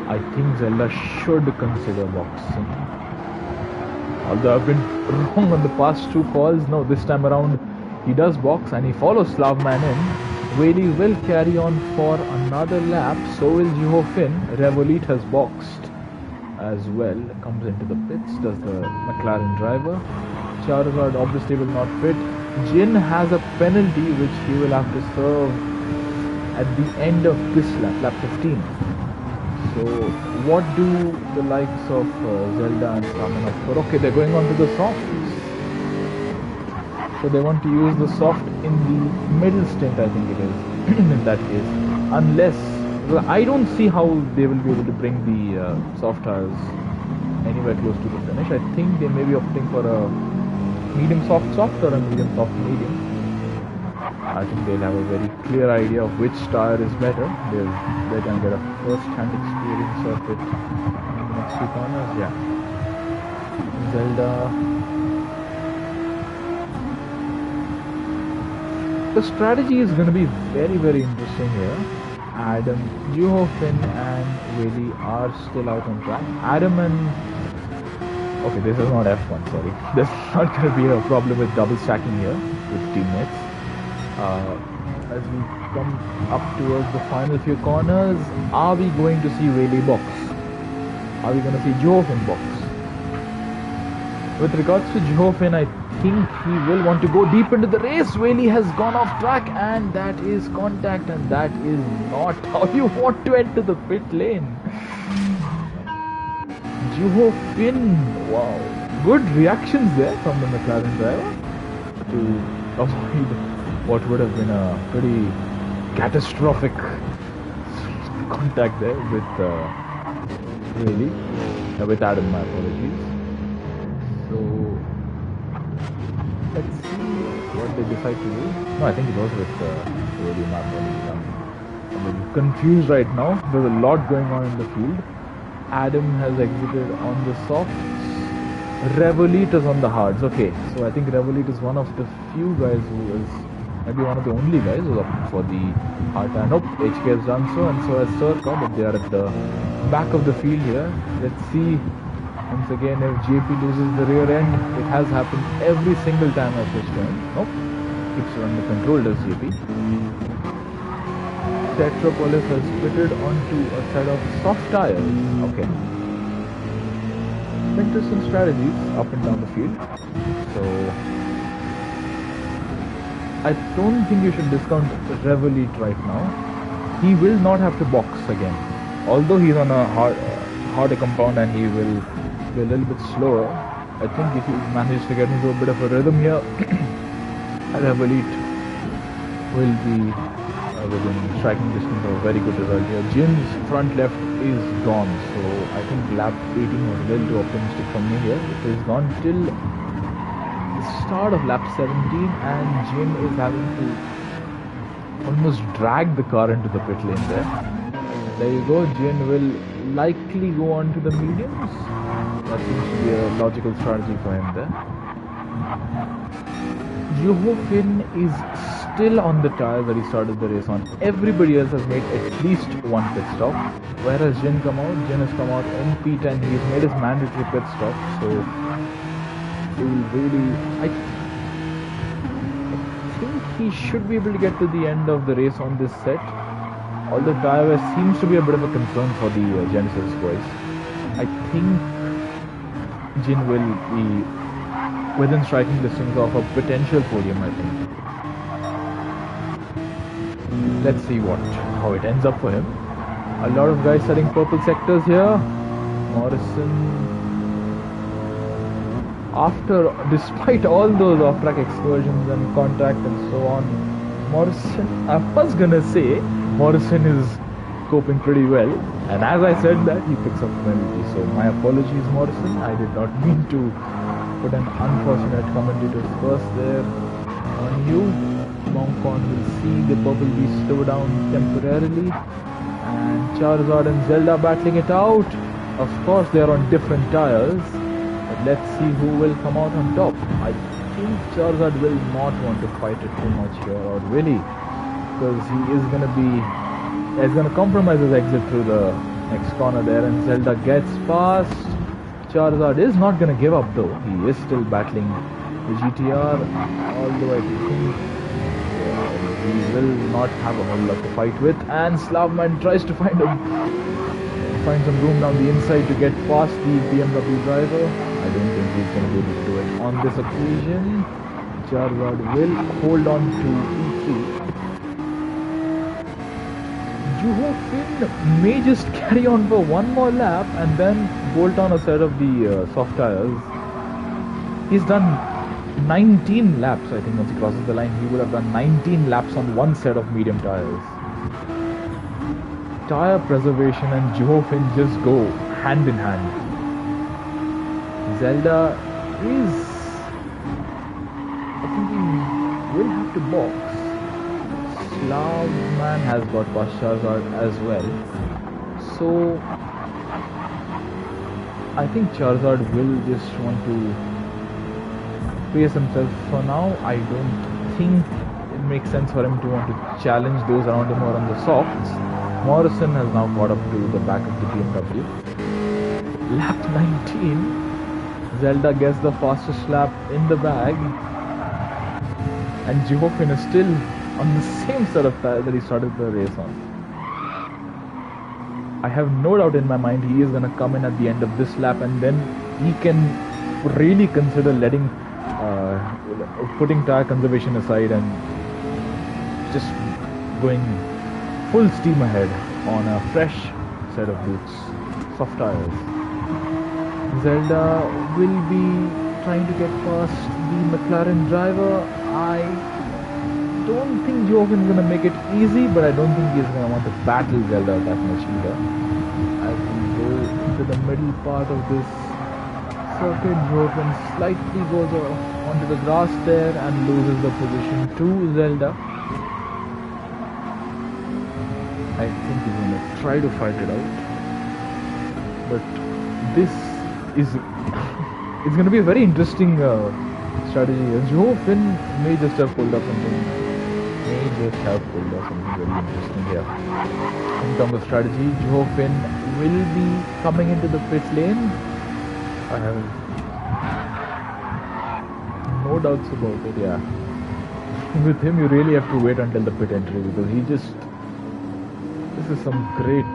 I think Zelda should consider boxing. Although I've been wrong on the past 2 calls, no, this time around he does box and he follows Slavman in. Whaley will carry on for another lap, so will Jiho Finn. Revolit has boxed as well, comes into the pits, does the McLaren driver. Charizard obviously will not fit. Jin has a penalty which he will have to serve at the end of this lap 15. So what do the likes of Zelda and Slavman opt for? Okay, they're going on to the softs. So they want to use the soft in the middle stint, I think it is, in that case. Unless, well, I don't see how they will be able to bring the soft tires anywhere close to the finish. I think they may be opting for a medium soft or a medium soft medium. I think they'll have a very clear idea of which tire is better. They're going to get a first-hand experience of it in the next 2 corners. Yeah. Zelda. The strategy is going to be very, very interesting here. Adam, Jiho Finn and Whaley are still out on track. Adam and... Okay, this is not F1, sorry. There's not going to be a problem with double stacking here with teammates. As we come up towards the final few corners, are we going to see Whaley box? Are we going to see Jiho Finn box? With regards to Jiho Finn, I think he will want to go deep into the race. Whaley has gone off track and that is contact, and that is not how you want to enter the pit lane. Jiho Finn, wow, good reactions there from the McLaren driver to avoid what would have been a pretty catastrophic contact there with Whaley, with Adam, my apologies. So let's see what they decide to do. No, I think it was with Whaley, my apologies. I'm a little confused right now. There's a lot going on in the field. Adam has exited on the softs. Revolit is on the hards. Okay, so I think Revolit is one of the few guys who is maybe one of the only guys who's up for the hard tire. Nope, HK has done so, and so has Circa, but they are at the back of the field here. Let's see once again if JP loses the rear end. It has happened every single time at this point. Nope, keeps it under control, does JP. Tetrapolis has fitted onto a set of soft tires. Okay. Interesting strategies up and down the field. So I don't think you should discount Revolit right now. He will not have to box again. Although he's on a harder compound and he will be a little bit slower, I think if he manages to get into a bit of a rhythm here, Revolit will be within striking distance of a very good result here. Jin's front left is gone, so I think lap 18 was a little too optimistic from me here. It is gone till the start of lap 17 and Jin is having to almost drag the car into the pit lane there. There you go, Jin will likely go on to the mediums. That seems to be a logical strategy for him there. Finn is still on the tires that he started the race on. Everybody else has made at least one pit stop. Where has Jin come out? Jin has come out in P10. He's made his mandatory pit stop. So he will really... I think he should be able to get to the end of the race on this set. Although tire wear seems to be a bit of a concern for the Genesis boys. I think Jin will be within striking distance of a potential podium, I think. Let's see how it ends up for him. A lot of guys setting purple sectors here. Morrison, despite all those off-track excursions and contact and so on, Morrison, I was gonna say Morrison is coping pretty well, and as I said that, he picks up penalty. So my apologies, Morrison. I did not mean to put an unfortunate commentator's curse there on you. Moncon will see the purple be slowed down temporarily, and Charizard and Zelda battling it out. Of course, they are on different tires, but let's see who will come out on top. I think Charizard will not want to fight it too much here, or really, because he's going to compromise his exit through the next corner there, and Zelda gets past. Charizard is not going to give up though. He is still battling the GTR, although I think he will not have a whole lot to fight with. And Slavman tries to find some room down the inside to get past the BMW driver. I don't think he's going to be able to do it on this occasion. Charizard will hold on to P3. Finn may just carry on for one more lap and then bolt on a set of the soft tires. He's done 19 laps, I think. Once he crosses the line, he would have done 19 laps on one set of medium tires. Tire preservation and Finn just go hand in hand. Zelda is... I think he will have to box. Slavman has got past Charizard as well. So I think Charizard will just want to pace himself for now. I don't think it makes sense for him to want to challenge those around him or on the softs. Morrison has now caught up to the back of the BMW. Lap 19. Zelda gets the fastest lap in the bag. And Finn is still on the same set of tires that he started the race on. I have no doubt in my mind he is going to come in at the end of this lap, and then he can really consider putting tire conservation aside and just going full steam ahead on a fresh set of boots, soft tires. Zelda will be trying to get past the McLaren driver. I don't think Jochen is going to make it easy, but I don't think he's going to want to battle Zelda that much either. As we go into the middle part of this circuit, Jochen slightly goes onto the grass there and loses the position to Zelda. I think he's going to try to fight it out, but this is it's going to be a very interesting strategy. Finn may just have pulled up something very interesting here. In terms of strategy, Finn will be coming into the pit lane. I have no doubts about it, yeah. With him, you really have to wait until the pit entry, because this is some great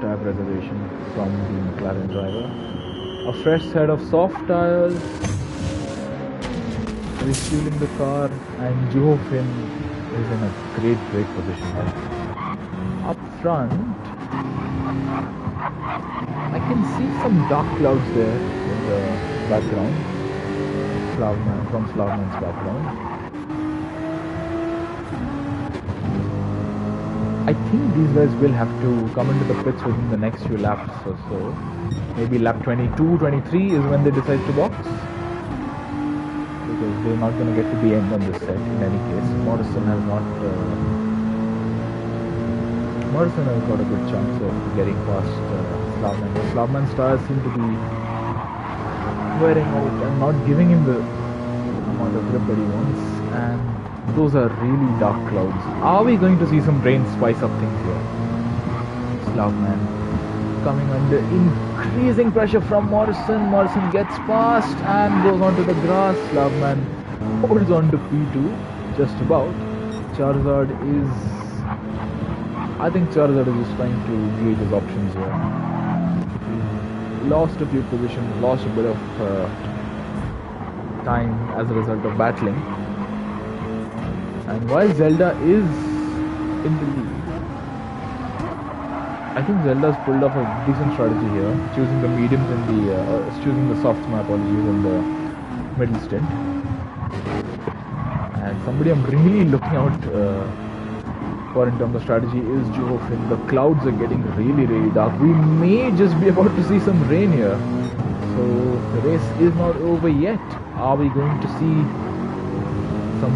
tire preservation from the McLaren driver. A fresh set of soft tires, refueling the car, and Finn is in a great position there. Up front, I can see some dark clouds there in the background, from Slavman's background. I think these guys will have to come into the pits within the next few laps or so. Maybe lap 22, 23 is when they decide to box, because they're not going to get to the end on this set in any case. Morrison has got a good chance of getting past Slavman. The Slavman's tires seem to be wearing out and not giving him the amount of grip that he wants. And those are really dark clouds. Are we going to see some rain spice up things here? Slavman coming under increasing pressure from Morrison. Morrison gets past and goes onto the grass. Slavman holds on to P2 just about. Charizard is... I think Charizard is just trying to gauge his options here. Lost a few positions, lost a bit of time as a result of battling. And while Zelda is in the lead, I think Zelda's pulled off a decent strategy here, choosing the mediums in the choosing the softs, my apologies, in the middle stint. And somebody I'm really looking out for in terms of strategy is Juhofin. The clouds are getting really dark. We may just be about to see some rain here. So the race is not over yet. Are we going to see some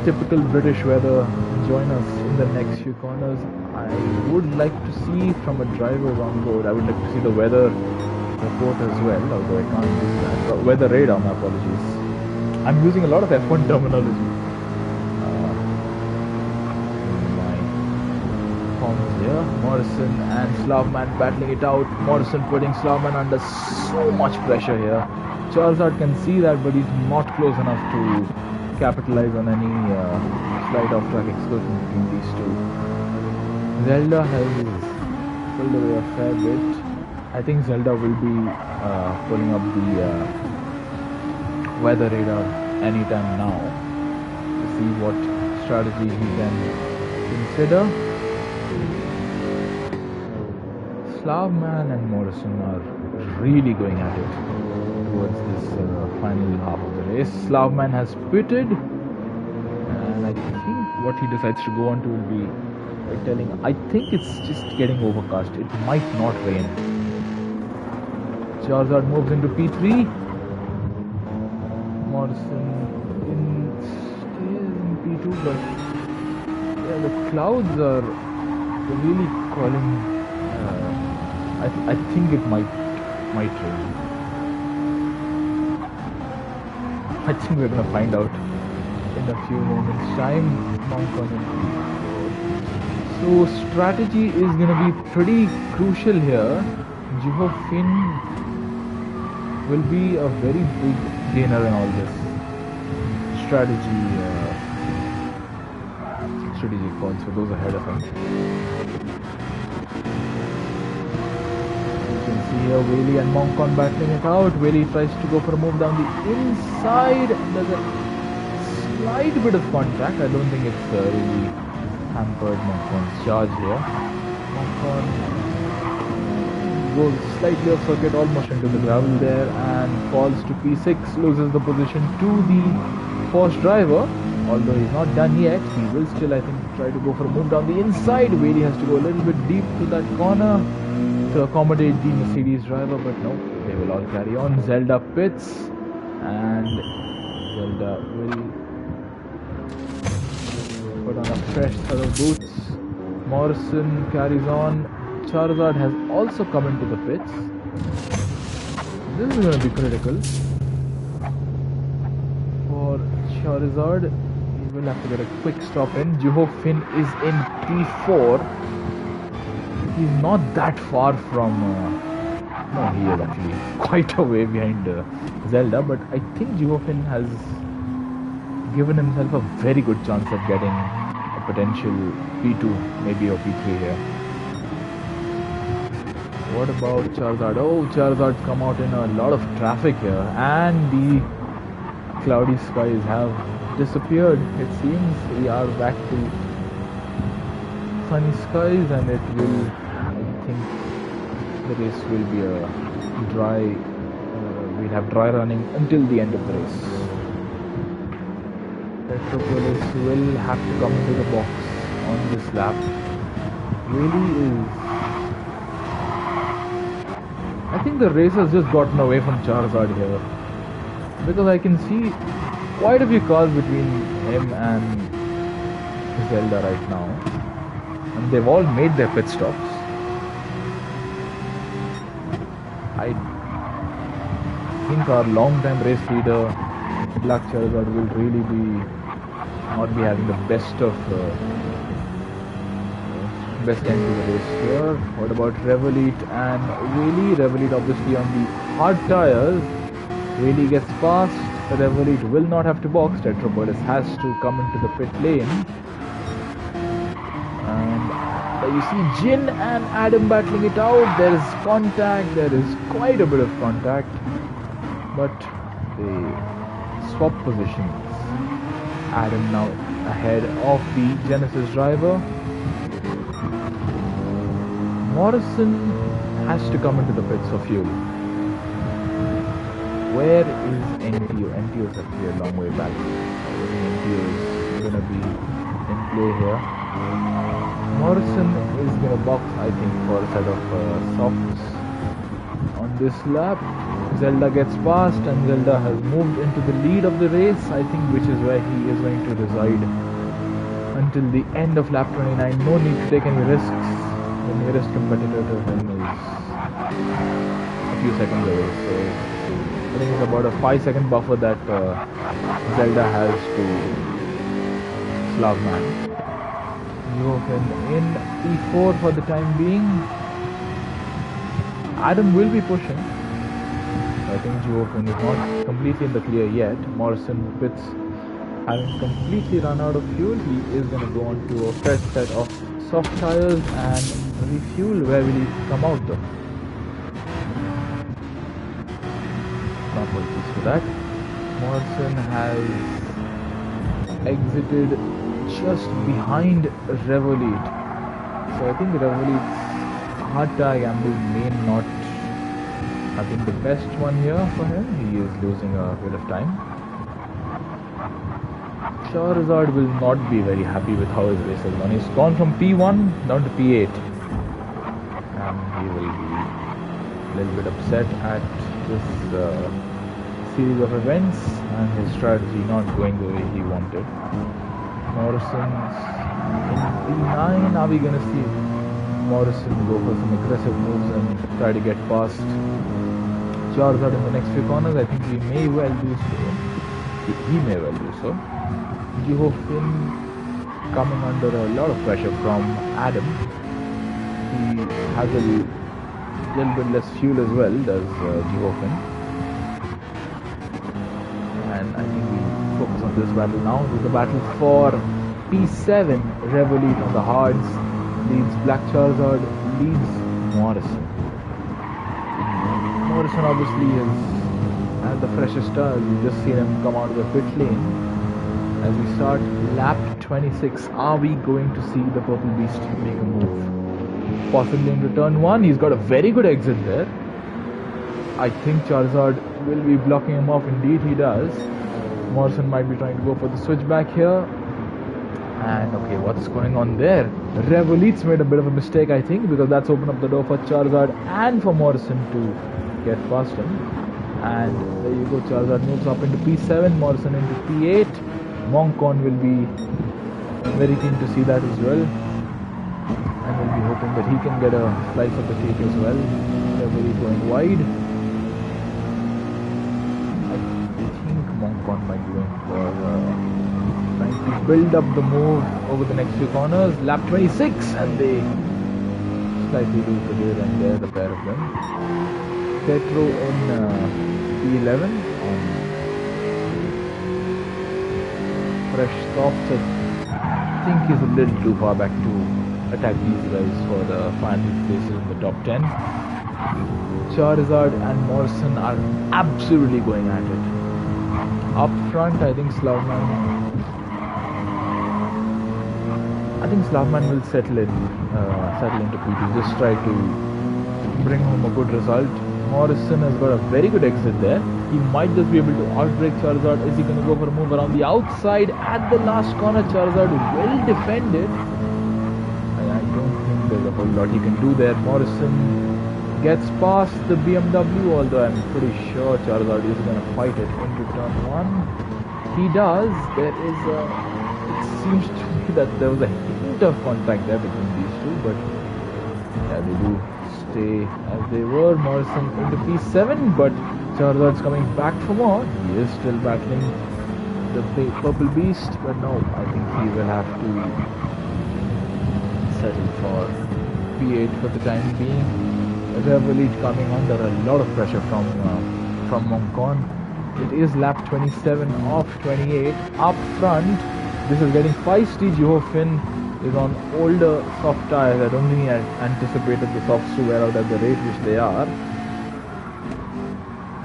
typical British weather join us in the next few corners? I would like to see from a driver's on board. I would like to see the weather report as well, although I can't do that. Weather radar, my apologies. I'm using a lot of F1 terminology. Here, Morrison and Slavman battling it out. Morrison putting Slavman under so much pressure here. Charizard can see that, but he's not close enough to capitalize on any slight off-track excursion between these two. Zelda has pulled away a fair bit. I think Zelda will be pulling up the weather radar anytime now to see what strategy he can consider. Slavman and Morrison are really going at it towards this final half of the race. Slavman has pitted, and I think what he decides to go on to will be telling. I think it's just getting overcast. It might not rain. Charizard moves into P3. Morrison stays in P2, but yeah, the clouds are really calling. I think it might rain. I think we're gonna find out in a few moments time. So strategy is gonna be pretty crucial here. Juhofin will be a very big gainer in all this strategy points for those ahead of him. See here, Whaley and Moncon battling it out. Whaley tries to go for a move down the inside. There's a slight bit of contact. I don't think it's really hampered Moncon's charge here. Moncon goes slightly off circuit, almost into the gravel there, and falls to P6, loses the position to the Porsche driver. Although he's not done yet, he will still, I think, try to go for a move down the inside. Whaley has to go a little bit deep to that corner to accommodate the Mercedes driver, but no, they will all carry on. Zelda pits, and Zelda will put on a fresh set of boots. Morrison carries on. Charizard has also come into the pits. This is going to be critical for Charizard. He will have to get a quick stop in. Juhofin is in P4. He's not that far from, no, he is actually quite a way behind Zelda, but I think Juhofin has given himself a very good chance of getting a potential P2, maybe a P3 here. What about Charizard? Oh, Charizard's come out in a lot of traffic here, and the cloudy skies have disappeared. It seems we are back to sunny skies, and it will, I think the race will be a dry, we'll have dry running until the end of the race. Petropolis will have to come into the box on this lap. Really is, I think the race has just gotten away from Charizard here, because I can see quite a few cars between him and Zelda right now. And they've all made their pit stops. I think our long-time race leader, Black Charizard, will really not be having the best end to the race here. What about Revolut and Wheelie? Revolut obviously on the hard tires. Wheelie gets past. Revolut will not have to box. Tetropolis has to come into the pit lane. And there you see Jin and Adam battling it out. There is contact. There is quite a bit of contact. But they swap positions. Adam now ahead of the Genesis driver. Morrison has to come into the pits for fuel. Where is NTO? NTO is actually a long way back. NTO is going to be in play here. Morrison is going to box, I think, for a set of softs on this lap. Zelda gets past and Zelda has moved into the lead of the race, I think, which is where he is going to reside until the end of lap 29. No need to take any risks. The nearest competitor to him is a few seconds away, so I think it's about a 5-second buffer that Zelda has to Slavman. Jochen in T4 for the time being. Adam will be pushing. I think Jochen is not completely in the clear yet. Morrison pits having completely run out of fuel. He is going to go on to a fresh set of soft tires and refuel. Where will he come out though? Not very pleased with that. Morrison has exited just behind Revolut. So I think Revolut's hard tire gamble may not have been the best one here for him. He is losing a bit of time. Charizard will not be very happy with how his race has gone. He's gone from P1 down to P8. And he will be a little bit upset at this series of events and his strategy not going the way he wanted. Morrison's in P9. Are we going to see Morrison go for some aggressive moves and try to get past Charizard in the next few corners? I think he may well do so. He may well do so. Jochen coming under a lot of pressure from Adam. He has a little bit less fuel as well, does Jochen. And I think we focus on this battle now. This is the battle for P7. Revolut on the hards leads Black Charizard, leads Morrison. Morrison obviously is at the freshest tires. We've just seen him come out of the pit lane. As we start lap 26, are we going to see the Purple Beast make a move? Possibly into turn 1. He's got a very good exit there. I think Charizard will be blocking him off. Indeed he does. Morrison might be trying to go for the switchback here. And okay, what's going on there? Revolut's made a bit of a mistake, I think, because that's opened up the door for Charizard and for Morrison to get past him. And there you go, Charizard moves up into P7, Morrison into P8. Moncon will be very keen to see that as well, and will be hoping that he can get a slice of the cake as well. Revolut going wide. I think Moncon might be going for trying to build up the move over the next few corners. Lap 26, and they slightly lose the gear, and there the pair of them. Tetro in P11 on fresh softs. I think he's a little too far back to attack these guys for the final places in the top 10. Charizard and Morrison are absolutely going at it. Up front, I think Slavman will settle into P2. Just try to bring home a good result. Morrison has got a very good exit there. He might just be able to outbreak Charizard. Is he going to go for a move around the outside at the last corner? Charizard well defended. And I don't think there's a whole lot he can do there. Morrison gets past the BMW, although I'm pretty sure Charizard is going to fight it into turn 1. He does. There is it seems to me that there was a hint of contact there between these two, but yeah, they do stay as they were. Morrison into P7, but Charizard's coming back for more. He is still battling the purple beast, but no, I think he will have to settle for P8 for the time being. Revolute coming under a lot of pressure from Moncon. It is lap 27 of 28 up front. This is getting feisty. Johofin is on older soft tires. I don't think he had anticipated the softs to wear out at the rate which they are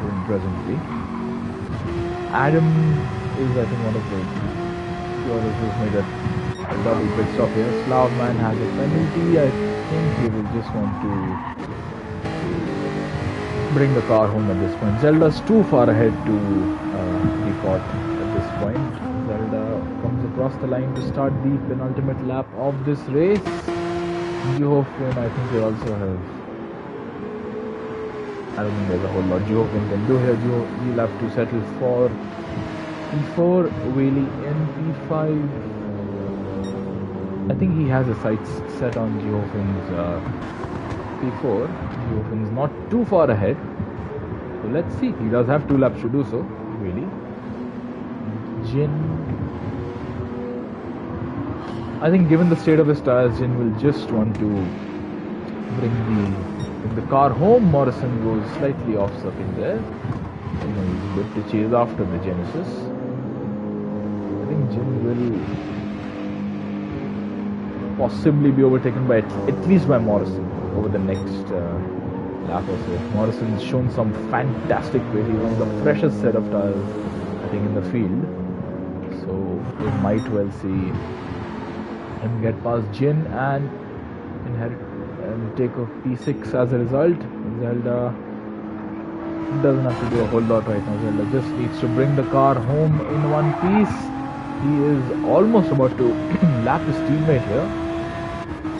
doing presently. Adam is, I think, one of the drivers who's made a double pit stop here. Slavman has a penalty. I think he will just want to bring the car home at this point. Zelda's too far ahead to be caught at this point. Zelda comes across the line to start the penultimate lap of this race. Johofin, I think they also have, I don't think there's a whole lot Johofin can do here. He'll have to settle for P4, Whaley in P5. I think he has his sights set on Geofin's P4. Geofin's not too far ahead. So let's see. He does have 2 laps to do so, really. Jin. I think given the state of his tires, Jin will just want to bring the car home. Morrison goes slightly off circuit there. He's good to chase after the Genesis. I think Jin will possibly be overtaken by at least by Morrison over the next lap or so. Morrison's shown some fantastic way. He's on the freshest set of tires, I think, in the field. So we might well see him get past Jin and inherit and take a P6 as a result. Zelda doesn't have to do a whole lot right now. Zelda just needs to bring the car home in one piece. He is almost about to lap his teammate here.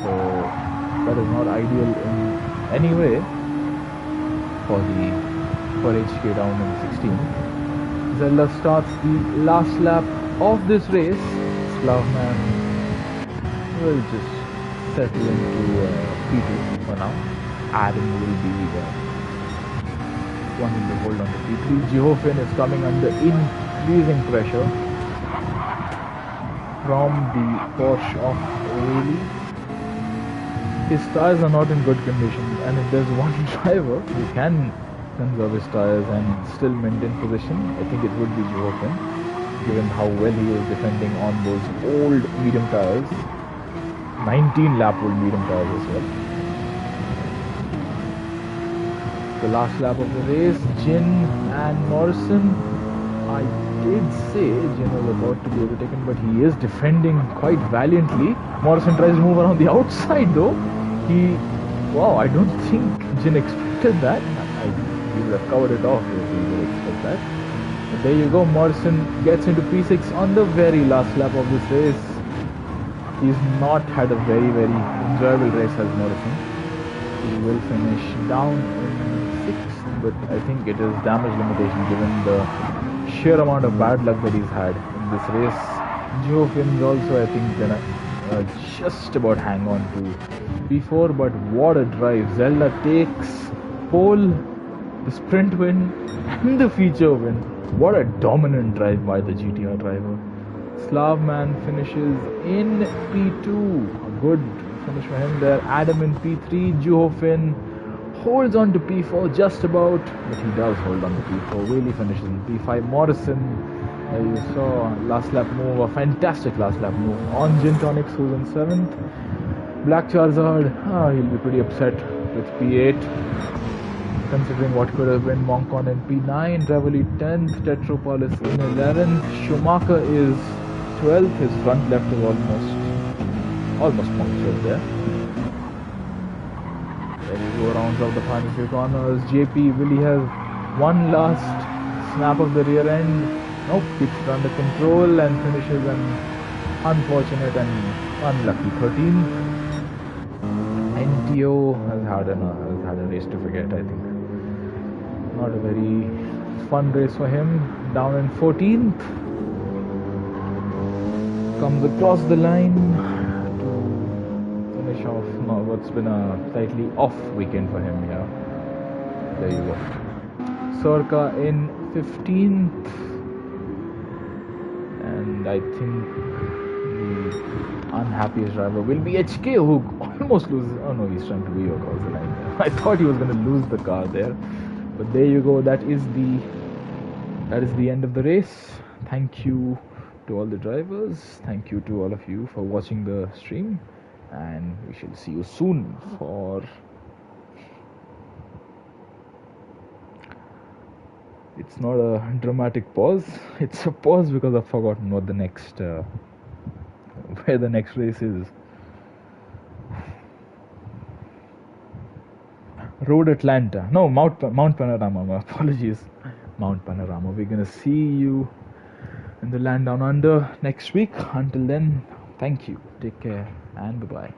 So that is not ideal in any way for HK down in 16. Zelda starts the last lap of this race. Slavman will just settle into P2 for now. Adam will be wanting to hold on to P3. Johofin is coming under increasing pressure from the Porsche of Whaley. His tires are not in good condition, and if there's one driver who can conserve his tires and still maintain position, I think it would be Johofin, given how well he was defending on those old medium tires, 19 lap old medium tires as well. The last lap of the race, Jin and Morrison. I did say Jin was about to be overtaken, but he is defending quite valiantly. Morrison tries to move around the outside though. Wow, I don't think Jin expected that. He would have covered it off if he would expect that. But there you go, Morrison gets into P6 on the very last lap of this race. He's not had a very enjoyable race as Morrison. He will finish down in 6th, but I think it is damage limitation given the sheer amount of bad luck that he's had in this race. Johofin is also, I think, gonna just about hang on to P4, but what a drive. Zelda takes pole, the sprint win and the feature win. What a dominant drive by the GTR driver. Slavman finishes in P2. A good finish for him there. Adam in P3. Johofin holds on to P4 just about, but he does hold on to P4. Whaley finishes in P5. Morrison, you saw last lap move, a fantastic last lap move on Gintonics, who's in 7th. Black Charizard, he'll be pretty upset with P8, considering what could have been Moncon in P9. Revolute 10th, Tetropolis in 11th. Schumacher is 12th. His front left is almost punctured there. There we go, rounds of the final few corners. JP, will he have one last snap of the rear end? Nope, keeps it under control and finishes an unfortunate and unlucky 13th. NTO has had a race to forget, I think. Not a very fun race for him. Down in 14th. Comes across the line to finish off what's been a slightly off weekend for him here. There you go. Sorka in 15th, and I think the unhappiest driver will be HK, who almost loses. Oh no, he's trying to rework out the line there. I thought he was going to lose the car there, but there you go. That is the end of the race. Thank you to all the drivers. Thank you to all of you for watching the stream, and we shall see you soon for. It's not a dramatic pause. It's a pause because I've forgotten what the next, where the next race is. Road Atlanta. No, Mount Panorama. My apologies. Mount Panorama. We're gonna see you in the land down under next week. Until then, thank you. Take care and bye-bye.